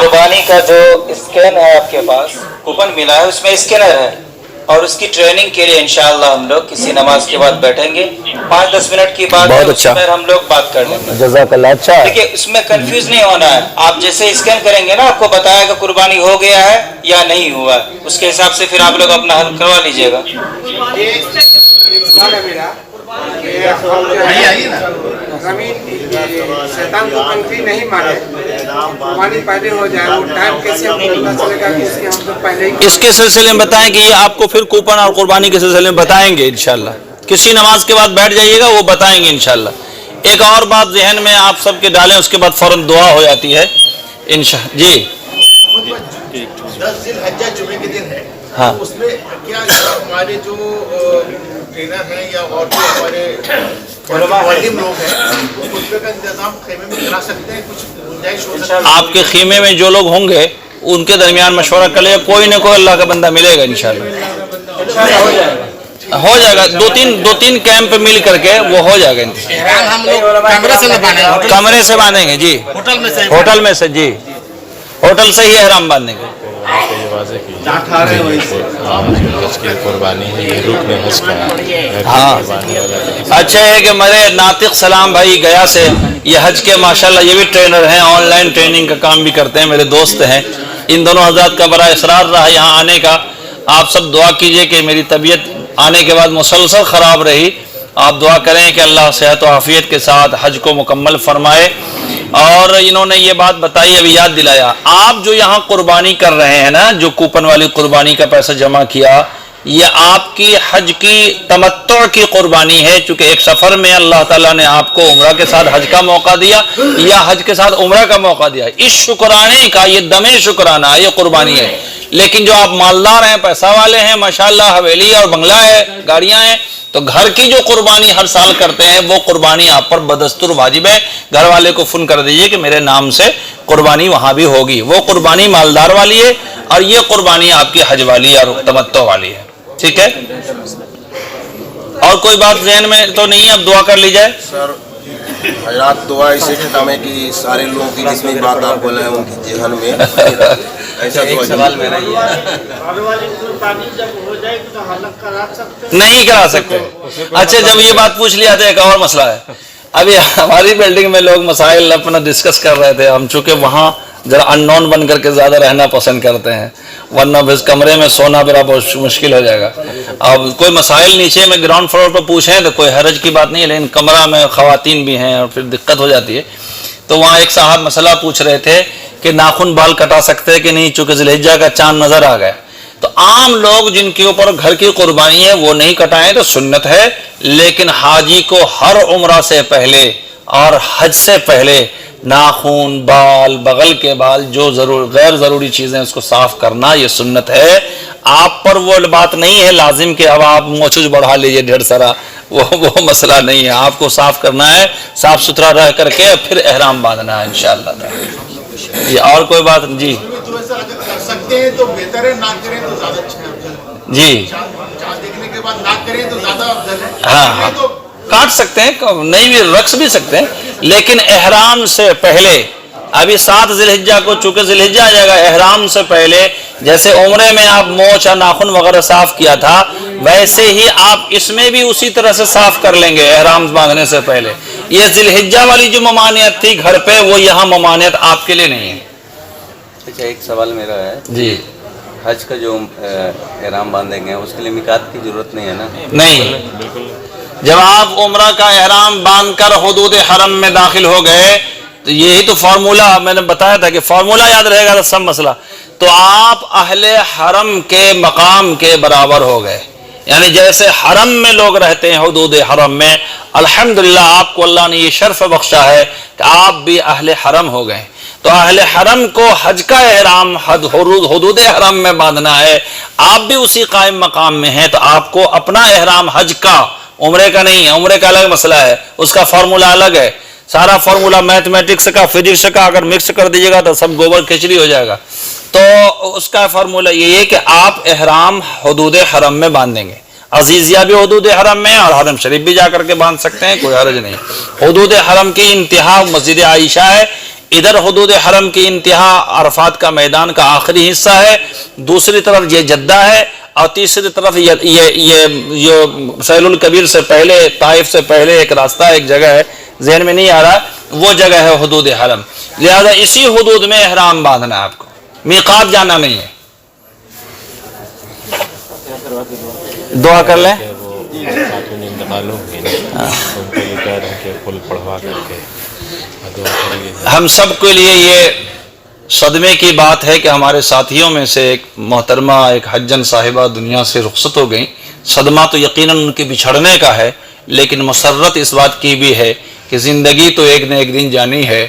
قربانی کا جو اسکین ہے آپ کے پاس کوپن ملا ہے اس میں اسکینر ہے اور اس کی ٹریننگ کے لیے انشاءاللہ ہم لوگ کسی نماز کے بعد بیٹھیں گے 5-10 منٹ کی بات ہے اس میں ہم لوگ بات کر لیں گے. جزاک اللہ. اچھا دیکھیے اس میں کنفیوز نہیں ہونا ہے. آپ جیسے اسکین کریں گے نا آپ کو بتائے گا قربانی ہو گیا ہے یا نہیں ہوا ہے. اس کے حساب سے پھر آپ لوگ اپنا حل کروا لیجیے گا. شیطان کو کنفی نہیں مارے قربانی پہلے ہو جائے وہ ٹائم کیسے ہم کو پتہ چلے گا کہ اس کے ہم لوگ پہلے ہی اس کے سلسلے میں بتائیں کہ یہ آپ کو پھر کوپن اور قربانی کے سلسلے میں بتائیں گے انشاءاللہ. کسی نماز کے بعد بیٹھ جائیے گا وہ بتائیں گے انشاءاللہ. ایک اور بات ذہن میں آپ سب کے ڈالیں اس کے بعد فوراً دعا ہو جاتی ہے انشاءاللہ. جی 10 ذی الحجہ جمعے کے دن ہے. ہاں اس میں کیا ہمارے جو ٹرینر ہیں یا اور جو ہمارے معلم لوگ ہیں وہ خطبے کا انتظام خیمے میں کرا سکتے ہیں؟ کچھ گنجائش ہو سکتی ہے؟ آپ کے خیمے میں جو لوگ ہوں گے ان کے درمیان مشورہ کر لے. کوئی نہ کوئی اللہ کا بندہ ملے گا انشاءاللہ. ہو جائے گا. دو تین کیمپ مل کر کے وہ ہو جائے گا. ہم لوگ کمرے سے باندھیں گے. جی ہوٹل میں سے. جی ہوٹل سے ہی احرام باندھیں گے. یہ واضح کی قربانی ہے یہ رکن حج کا ہے. ہاں اچھا ہے کہ میرے ناطق سلام بھائی گیا سے یہ حج کے ماشاءاللہ یہ بھی ٹرینر ہیں آن لائن ٹریننگ کا کام بھی کرتے ہیں میرے دوست ہیں. ان دونوں حضرات کا بڑا اصرار رہا یہاں آنے کا. آپ سب دعا کیجئے کہ میری طبیعت آنے کے بعد مسلسل خراب رہی. آپ دعا کریں کہ اللہ صحت و عافیت کے ساتھ حج کو مکمل فرمائے. اور انہوں نے یہ بات بتائی ابھی یاد دلایا آپ جو یہاں قربانی کر رہے ہیں نا جو کوپن والی قربانی کا پیسہ جمع کیا یہ آپ کی حج کی تمتع کی قربانی ہے. چونکہ ایک سفر میں اللہ تعالیٰ نے آپ کو عمرہ کے ساتھ حج کا موقع دیا یا حج کے ساتھ عمرہ کا موقع دیا. اس شکرانے کا یہ دم شکرانہ یہ قربانی ہے. لیکن جو آپ مالدار ہیں پیسہ والے ہیں ماشاءاللہ حویلی اور بنگلہ ہے گاڑیاں ہیں تو گھر کی جو قربانی ہر سال کرتے ہیں وہ قربانی آپ پر بدستور واجب ہے. گھر والے کو فون کر دیجئے کہ میرے نام سے قربانی وہاں بھی ہوگی. وہ قربانی مالدار والی ہے اور یہ قربانی آپ کی حج والی اور تمتع والی ہے. ٹھیک ہے. اور کوئی بات ذہن میں تو نہیں ہے اب دعا کر لی جائے. سر حضرات دعا اسے ختم ہے کہ سارے لوگوں کی جتنی بات آپ بولے ہیں ان کی ذہن میں ایسا ایک سوال میرا یہ ہے نہیں کرا سکتے. اچھا جب یہ بات پوچھ لیا تو ایک اور مسئلہ ہے. ابھی ہماری بلڈنگ میں لوگ مسائل اپنا ڈسکس کر رہے تھے. ہم چونکہ وہاں ذرا ان نون بن کر کے زیادہ رہنا پسند کرتے ہیں ورنہ بس کمرے میں سونا میرا بہت مشکل ہو جائے گا. اب کوئی مسائل نیچے میں گراؤنڈ فلور پہ پوچھیں تو کوئی حرج کی بات نہیں ہے لیکن کمرہ میں خواتین بھی ہیں اور پھر دقت ہو جاتی ہے. تو وہاں ایک صاحب مسئلہ پوچھ رہے تھے کہ ناخن بال کٹا سکتے کہ نہیں چونکہ ذی الحجہ کا چاند نظر آ گیا. تو عام لوگ جن کے اوپر گھر کی قربانی ہے وہ نہیں کٹائیں تو سنت ہے. لیکن حاجی کو ہر عمرہ سے پہلے اور حج سے پہلے ناخن بال بغل کے بال جو غیر ضروری چیزیں اس کو صاف کرنا یہ سنت ہے. آپ پر وہ بات نہیں ہے لازم کہ اب آپ موچھج بڑھا لیجئے ڈھیر سارا وہ مسئلہ نہیں ہے. آپ کو صاف کرنا ہے صاف ستھرا رہ کر کے پھر احرام باندھنا ہے انشاءاللہ. یہ اور کوئی بات جی کر سکتے ہیں تو بہتر ہے نہ کریں تو زیادہ اچھا ہے. جی چاند دیکھنے کے بعد نہ کریں تو زیادہ افضل ہے. ہاں کاٹ سکتے ہیں نہیں بھی رقص بھی سکتے ہیں لیکن احرام سے پہلے ابھی 7 ذی الحجہ کو چونکہ ذی الحجہ آ جائے گا احرام سے پہلے جیسے عمرے میں آپ موچھ اور ناخن وغیرہ صاف کیا تھا ویسے ہی آپ اس میں بھی اسی طرح سے صاف کر لیں گے احرام باندھنے سے پہلے. یہ ذی الحجہ والی جو ممانعت تھی گھر پہ وہ یہاں ممانعت آپ کے لیے نہیں ہے. اچھا ایک سوال میرا ہے جی حج کا جو احرام باندھیں گے اس کے لیے میقات کی ضرورت نہیں ہے نا؟ نہیں. جب آپ عمرہ کا احرام باندھ کر حدود حرم میں داخل ہو گئے تو یہی تو فارمولہ میں نے بتایا تھا کہ فارمولہ یاد رہے گا تو سب مسئلہ. تو آپ اہل حرم کے مقام کے برابر ہو گئے. یعنی جیسے حرم میں لوگ رہتے ہیں حدود حرم میں الحمدللہ آپ کو اللہ نے یہ شرف بخشا ہے کہ آپ بھی اہل حرم ہو گئے. تو اہل حرم کو حج کا احرام حدود حرم میں باندھنا ہے. آپ بھی اسی قائم مقام میں ہیں تو آپ کو اپنا احرام حج کا عمرے کا نہیں ہے. عمرے کا الگ مسئلہ ہے اس کا فارمولہ الگ ہے. سارا فارمولہ میتھمیٹکس کا فزکس کا اگر مکس کر دیجیے گا تو سب گوبر کھچڑی ہو جائے گا. تو اس کا فارمولہ یہ ہے کہ آپ احرام حدود حرم میں باندھیں گے. عزیزیہ بھی حدود حرم میں اور حرم شریف بھی جا کر کے باندھ سکتے ہیں کوئی حرج نہیں. حدود حرم کی انتہا مسجد عائشہ ہے. ادھر حدود حرم کی انتہا عرفات کا میدان کا آخری حصہ ہے، دوسری طرف یہ جدہ ہے، اور تیسری طرف یہ سیل الکبیر سے پہلے، طائف سے پہلے ایک راستہ، ایک جگہ ہے، ذہن میں نہیں آ رہا، وہ جگہ ہے حدود حرم. لہذا اسی حدود میں احرام باندھنا ہے آپ کو، میقات جانا نہیں ہے. دعا کر لیں. ہم سب کے لیے یہ صدمے کی بات ہے کہ ہمارے ساتھیوں میں سے ایک محترمہ، ایک حجن صاحبہ دنیا سے رخصت ہو گئیں. صدمہ تو یقیناً ان کے بچھڑنے کا ہے، لیکن مسرت اس بات کی بھی ہے کہ زندگی تو ایک نہ ایک دن جانی ہے.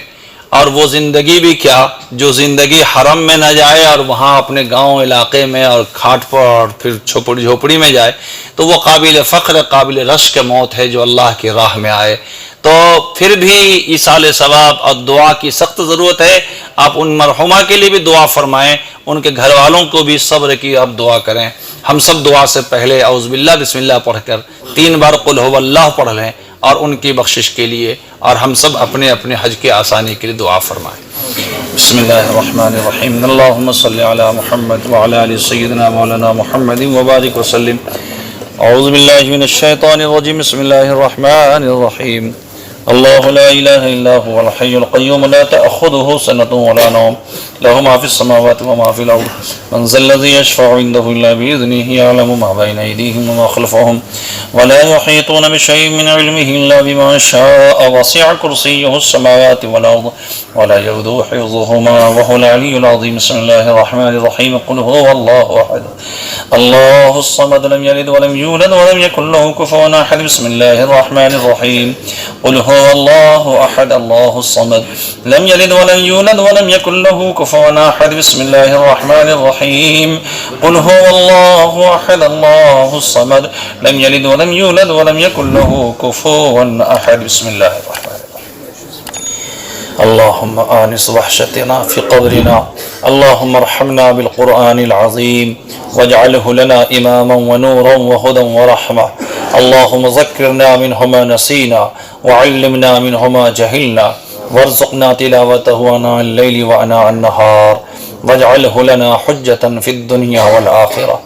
اور وہ زندگی بھی کیا، جو زندگی حرم میں نہ جائے اور وہاں اپنے گاؤں علاقے میں اور کھاٹ پر اور پھر جھوپڑی میں جائے، تو وہ قابل فخر، قابل رشک موت ہے جو اللہ کی راہ میں آئے. تو پھر بھی ایصال ثواب اور دعا کی سخت ضرورت ہے. آپ ان مرحومہ کے لیے بھی دعا فرمائیں، ان کے گھر والوں کو بھی صبر کی آپ دعا کریں. ہم سب دعا سے پہلے اعوذ باللہ بسم اللہ پڑھ کر 3 بار قل هو اللہ پڑھ لیں اور ان کی بخشش کے لیے، اور ہم سب اپنے اپنے حج کے آسانی کے لیے دعا فرمائیں. بسم اللہ الرحمن الرحیم. اللہم صلی علی محمد وعلی آل سیدنا مولانا محمد وبارک وسلم. اعوذ باللہ من الشیطان الرجیم. بسم اللہ الرحمن الرحیم. اللہ لا الہ الا هو الحی القیوم لا تأخذه سنة ولا نوم له ما في السماوات وما في الأرض من ذا الذي يشفع عنده إلا بإذنه يعلم ما بين أيديهم وما خلفهم ولا يحيطون بشيء من علمه إلا بما شاء وسع كرسيه السماوات والأرض ولا يؤوده حفظهما وهو العلي العظيم. بسم الله الرحمن الرحيم. قل هو الله أحد الله الصمد لم يلد ولم يولد ولم يكن له كفوا أحد. بسم الله الرحمن الرحيم. قل هو الله أحد الله الصمد لم يلد ولم يولد ولم يكن له كفوا أحد. بسم الله الرحمن الرحيم. قل هو الله أحد الله الصمد لم يلد ولم يولد ولم يكن له كفوا أحد. بسم الله الرحمن الرحيم. اللهم آنس وحشتنا في قبرنا، اللهم ارحمنا بالقرآن العظيم واجعله لنا إماما ونورا وهدى ورحمة. اللهم ذكرنا منه ما نسينا وعلمنا منه ما جهلنا وارزقنا تلاوته آناء الليل وآناء النهار واجعله لنا حجة في الدنيا والآخرة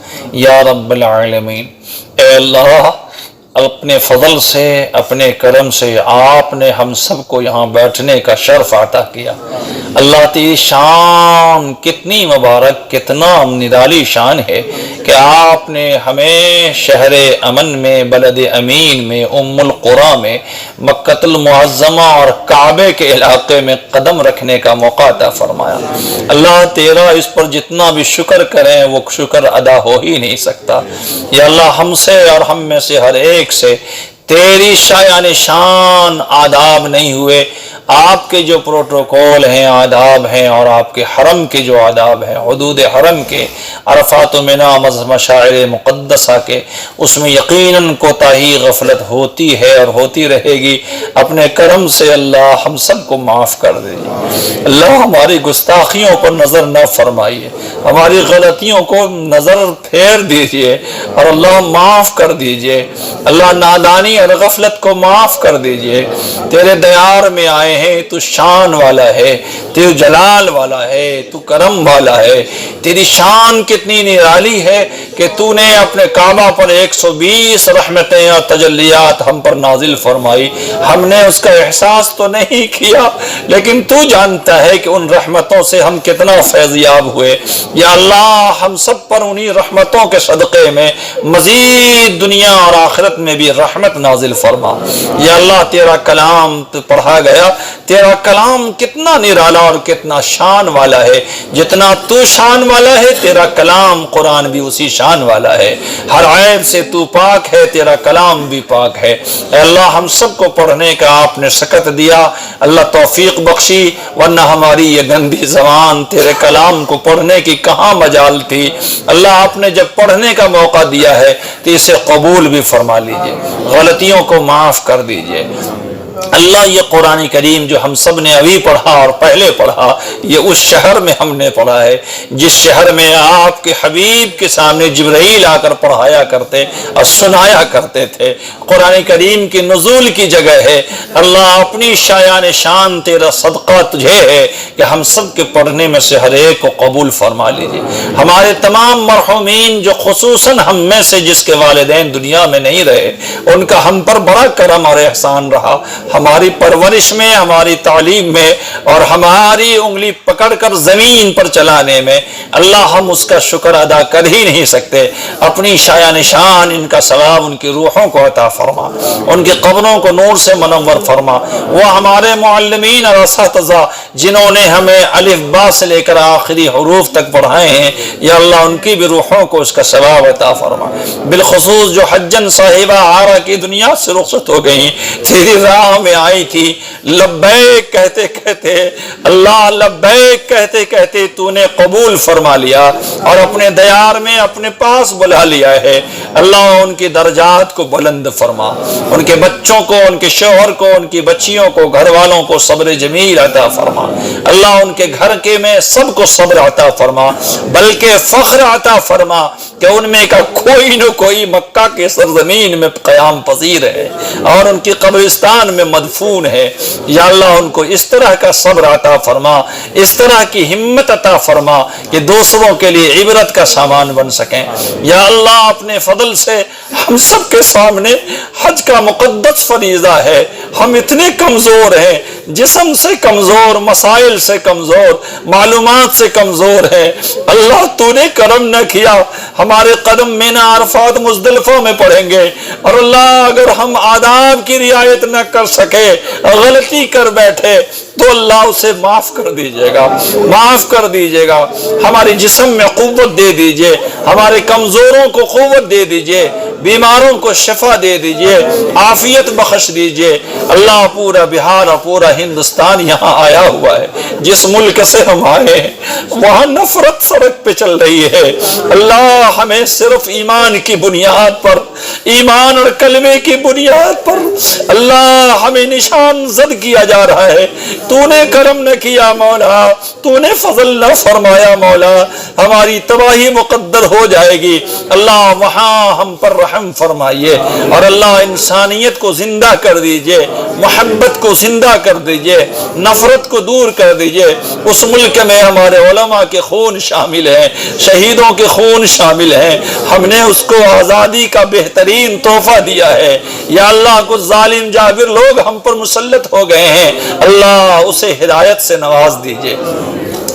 یا رب العالمین. اے اللہ، اپنے فضل سے، اپنے کرم سے آپ نے ہم سب کو یہاں بیٹھنے کا شرف عطا کیا. اللہ تیری شان کتنی مبارک، کتنا نرالی شان ہے کہ آپ نے ہمیں شہر امن میں، بلد امین میں، ام القرى میں، مکہ المعظمہ اور کعبے کے علاقے میں قدم رکھنے کا موقع عطا فرمایا. اللہ تیرا اس پر جتنا بھی شکر کریں وہ شکر ادا ہو ہی نہیں سکتا. یا اللہ ہم سے اور ہم میں سے ہر ایک سے تیری شایان شان آداب نہیں ہوئے. آپ کے جو پروٹوکول ہیں، آداب ہیں، اور آپ کے حرم کے جو آداب ہیں، حدود حرم کے، عرفات و منا، مشاعر مقدسہ کے، اس میں یقیناً کوتاہی، غفلت ہوتی ہے اور ہوتی رہے گی. اپنے کرم سے اللہ ہم سب کو معاف کر دیجیے. اللہ ہماری گستاخیوں پر نظر نہ فرمائیے، ہماری غلطیوں کو نظر پھیر دیجیے اور اللہ معاف کر دیجیے. اللہ نادانی اور غفلت کو معاف کر دیجیے. تیرے دیار میں آئے ہیں، تو شان والا ہے، تو جلال والا ہے، تو کرم والا ہے. تیری شان کتنی نرالی ہے کہ تو نے اپنے کعبہ پر 120 رحمتیں اور تجلیات ہم پر نازل فرمائی. ہم نے اس کا احساس تو نہیں کیا، لیکن تو جانتا ہے کہ ان رحمتوں سے ہم کتنا فیضیاب ہوئے. یا اللہ ہم سب پر انہی رحمتوں کے صدقے میں مزید دنیا اور آخرت میں بھی رحمت نازل فرما. یا اللہ تیرا کلام تو پڑھا گیا، تیرا کلام کتنا نرالا اور کتنا شان والا ہے. جتنا تو شان والا ہے تیرا کلام قرآن بھی اسی شان والا ہے. ہر عیب سے تو پاک ہے، تیرا کلام بھی پاک ہے. اے اللہ ہم سب کو پڑھنے کا آپ نے سکت دیا، اللہ توفیق بخشی، ورنہ ہماری یہ گندی زبان تیرے کلام کو پڑھنے کی کہاں مجال تھی. اللہ آپ نے جب پڑھنے کا موقع دیا ہے تو اسے قبول بھی فرما لیجئے، غلطیوں کو معاف کر دیجئے. اللہ یہ قرآن کریم جو ہم سب نے ابھی پڑھا اور پہلے پڑھا، یہ اس شہر میں ہم نے پڑھا ہے جس شہر میں آپ کے حبیب کے سامنے جبرائیل آ کر پڑھایا کرتے اور سنایا کرتے تھے۔ قرآن کریم کی نزول کی جگہ ہے۔ اللہ اپنی شایان شان تیرا صدقہ تجھے ہے کہ ہم سب کے پڑھنے میں سے ہر ایک کو قبول فرما لیجیے۔ ہمارے تمام مرحومین جو خصوصاً ہم میں سے جس کے والدین دنیا میں نہیں رہے، ان کا ہم پر بڑا کرم اور احسان رہا، ہماری پرورش میں، ہماری تعلیم میں اور ہماری انگلی پکڑ کر زمین پر چلانے میں۔ اللہ ہم اس کا شکر ادا کر ہی نہیں سکتے۔ اپنی شایان شان ان کا ثواب ان کی روحوں کو عطا فرما، ان کی قبروں کو نور سے منور فرما۔ وہ ہمارے معلمین اور اساتذہ جنہوں نے ہمیں الف با سے لے کر آخری حروف تک پڑھائے ہیں، یا اللہ ان کی بھی روحوں کو اس کا ثواب عطا فرما۔ بالخصوص جو حجن صاحبہ آرا کی دنیا سے رخصت ہو گئی، تیری راہ میں آئی تھی، لبیک کہتے کہتے اللہ لبیک کہتے کہتے تو نے قبول فرما لیا اور اپنے دیار میں اپنے پاس بلا لیا ہے۔ اللہ ان کی درجات کو بلند فرما، ان کے بچوں کو، ان کے شوہر کو، ان کی بچیوں کو، گھر والوں کو صبر جمیل عطا فرما۔ اللہ ان کے گھر کے میں سب کو صبر عطا فرما، بلکہ فخر عطا فرما کہ ان میں کا کوئی نہ کوئی مکہ کے سرزمین میں قیام پذیر ہے اور ان کی قبرستان میں مدفون ہے۔ یا اللہ ان کو اس طرح کا صبر عطا فرما، اس طرح کی ہمت عطا فرما کہ دوسروں کے لیے عبرت کا سامان بن سکیں۔ یا اللہ اپنے فضل سے ہم سب کے سامنے حج کا مقدس فریضہ ہے۔ ہم اتنے کمزور ہیں، جسم سے کمزور، مسائل سے کمزور، معلومات سے کمزور ہیں۔ اللہ تو نے کرم نہ کیا، ہمارے قدم مینا عرفات مزدلفہ میں پڑھیں گے، اور اللہ اگر ہم آداب کی رعایت نہ کر سکے، غلطی کر بیٹھے تو اللہ اسے معاف کر دیجئے گا، معاف کر دیجئے گا۔ ہمارے جسم میں قوت دے دیجئے، ہمارے کمزوروں کو قوت دے دیجئے، بیماروں کو شفا دے دیجئے، عافیت بخش دیجئے۔ اللہ پورا بہار اور پورا ہندوستان یہاں آیا ہوا ہے، جس ملک سے ہم آئے ہیں وہاں نفرت سڑک پہ چل رہی ہے۔ اللہ ہمیں صرف ایمان کی بنیاد پر، ایمان اور کلمے کی بنیاد پر اللہ ہمیں نشان زد کیا جا رہا ہے۔ تو نے کرم نہ کیا مولا، تو نے فضل نہ فرمایا مولا، ہماری تباہی مقدر ہو جائے گی۔ اللہ وہاں ہم پر رحم فرمائیے، اور اللہ انسانیت کو زندہ کر دیجئے، محبت کو زندہ کر دیجئے، نفرت کو دور کر دیجئے۔ اس ملک میں ہمارے علماء کے خون شامل ہیں، شہیدوں کے خون شامل ہیں، ہم نے اس کو آزادی کا بہترین تحفہ دیا ہے۔ یا اللہ کچھ ظالم جابر لوگ ہم پر مسلط ہو گئے ہیں، اللہ اسے ہدایت سے نواز دیجئے،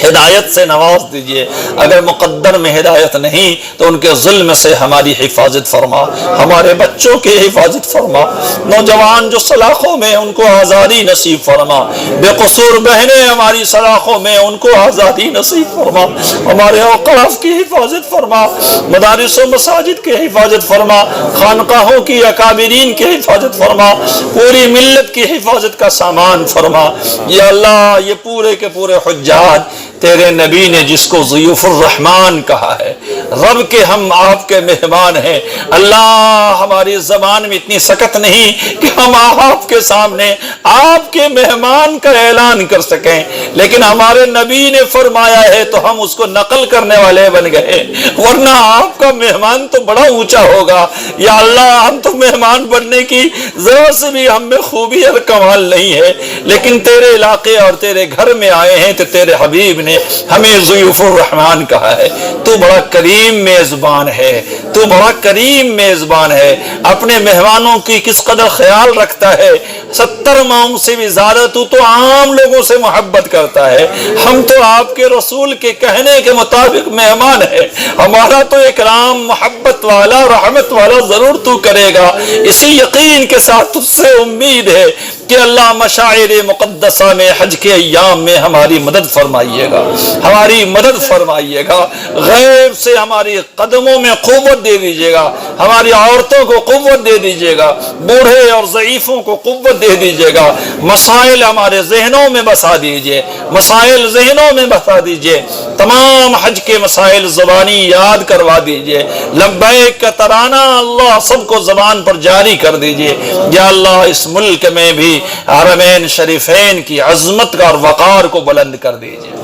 ہدایت سے نواز دیجئے۔ اگر مقدر میں ہدایت نہیں تو ان کے ظلم سے ہماری حفاظت فرما، ہمارے بچوں کی حفاظت فرما، نوجوان جو سلاخوں میں ان کو آزادی نصیب فرما، بے قصور بہنیں ہماری سلاخوں میں ان کو آزادی نصیب فرما، ہمارے اوقاف کی حفاظت فرما، مدارس و مساجد کی حفاظت فرما، خانقاہوں کی اکابرین کی حفاظت فرما، پوری ملت کی حفاظت کا سامان فرما۔ یا اللہ یہ پورے کے پورے حجاج تیرے نبی نے جس کو ضیوف الرحمن کہا ہے، رب کے ہم آپ کے مہمان ہیں، اللہ ہماری زبان میں اتنی سکت نہیں کہ ہم آپ کے سامنے آپ کے مہمان کا اعلان کر سکیں، لیکن ہمارے نبی نے فرمایا ہے تو ہم اس کو نقل کرنے والے بن گئے، ورنہ آپ کا مہمان تو بڑا اونچا ہوگا۔ یا اللہ ہم تو مہمان بننے کی ذرا سے بھی ہم میں خوبی اور کمال نہیں ہے، لیکن تیرے علاقے اور تیرے گھر میں آئے ہیں تو تیرے حبیب نے ہمیں ضیوف الرحمن کہا ہے۔ تو بڑا کریم میزبان ہے، تو بڑا کریم میزبان ہے، اپنے مہمانوں کی کس قدر خیال رکھتا ہے۔ 70 ماؤں سے بھی زیادہ تو عام لوگوں سے محبت کرتا ہے۔ ہم تو آپ کے رسول کے کہنے کے مطابق مہمان ہے، ہمارا تو اکرام محبت والا رحمت والا ضرور تو کرے گا۔ اسی یقین کے ساتھ تجھ سے امید ہے کہ اللہ مشاعر مقدسہ میں حج کے ایام میں ہماری مدد فرمائیے گا، ہماری مدد فرمائیے گا، غیب سے ہماری قدموں میں قوت دے دیجیے گا، ہماری عورتوں کو قوت دے دیجیے گا، بوڑھے اور ضعیفوں کو قوت دے دیجیے گا، مسائل ہمارے ذہنوں میں بسا دیجیے، مسائل ذہنوں میں بسا دیجیے، تمام حج کے مسائل زبانی یاد کروا دیجیے، لبیک کا ترانہ اللہ سب کو زبان پر جاری کر دیجیے۔ یا اللہ اس ملک میں بھی حرمین شریفین کی عظمت اور وقار کو بلند کر دیجئے۔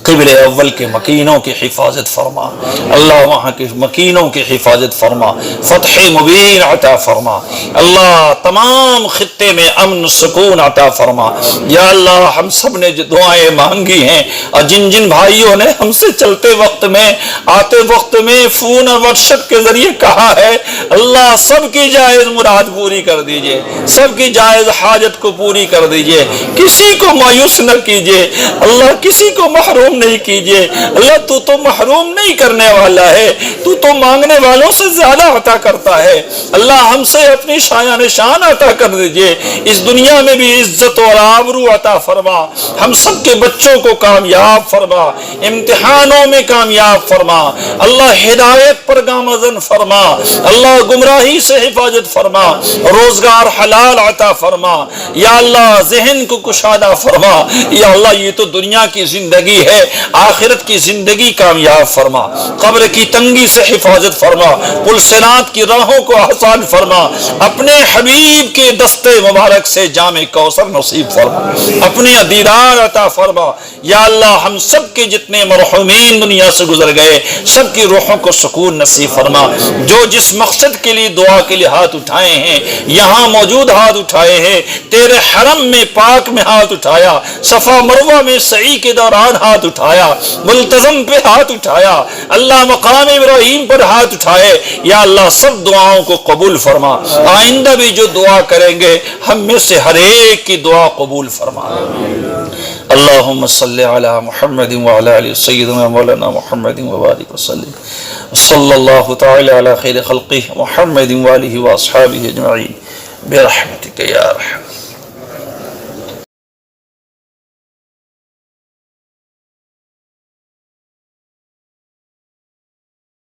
قبل اول کے مکینوں کی حفاظت فرما اللہ، وہاں کے مکینوں کی حفاظت فرما، فتح مبین عطا فرما اللہ، تمام خطے میں امن سکون عطا فرما یا اللہ۔ ہم سب نے جو دعائیں مانگی ہیں اور جن جن بھائیوں نے ہم سے چلتے وقت میں آتے وقت میں فون اور واٹس ایپ کے ذریعے کہا ہے اللہ، سب کی جائز مراد پوری کر دیجئے، سب کی جائز حاجت کو پوری کر دیجئے، کسی کو مایوس نہ کیجئے اللہ، کسی کو محروم نہیں کیجئے اللہ۔ تو محروم نہیں کرنے والا ہے، تو مانگنے والوں سے زیادہ عطا کرتا ہے اللہ۔ ہم سے اپنی شایان شان عطا کر دیجئے، اس دنیا میں بھی عزت اور آبرو عطا فرما، ہم سب کے بچوں کو کامیاب فرما، امتحانوں میں کامیاب فرما اللہ، ہدایت پر گامزن فرما اللہ، گمراہی سے حفاظت فرما، روزگار حلال عطا فرما یا اللہ، ذہن کو کشادہ فرما یا اللہ۔ یہ تو دنیا کی زندگی ہے، آخرت کی زندگی کامیاب فرما، قبر کی تنگی سے حفاظت فرما، پل صراط کی راہوں کو آسان فرما، اپنے حبیب کے دستے مبارک سے جام کوثر نصیب فرما، اپنے دیدار عطا فرما یا اللہ۔ ہم سب کے جتنے مرحومین دنیا سے گزر گئے سب کی روحوں کو سکون نصیب فرما، جو جس مقصد کے لیے دعا کے لیے ہاتھ اٹھائے ہیں، یہاں موجود ہاتھ اٹھائے ہیں، تیرے حرم میں پاک میں ہاتھ اٹھایا، صفا مروہ میں سعی کے دوران ہاتھ اٹھایا، ملتزم پہ ہاتھ اٹھایا اللہ، مقام ابراہیم پر ہاتھ اٹھائے یا اللہ، سب دعاؤں کو قبول فرما۔ آئندہ بھی جو دعا کریں گے ہم میں سے ہر ایک کی دعا قبول فرما۔ اللہم صلی علی محمد وعلی آل سیدنا مولانا محمد وبارک وسلم، صلی اللہ تعالی علی خیر خلقہ محمد وآلہ واصحابہ اجمعین برحمتک یا ارحم۔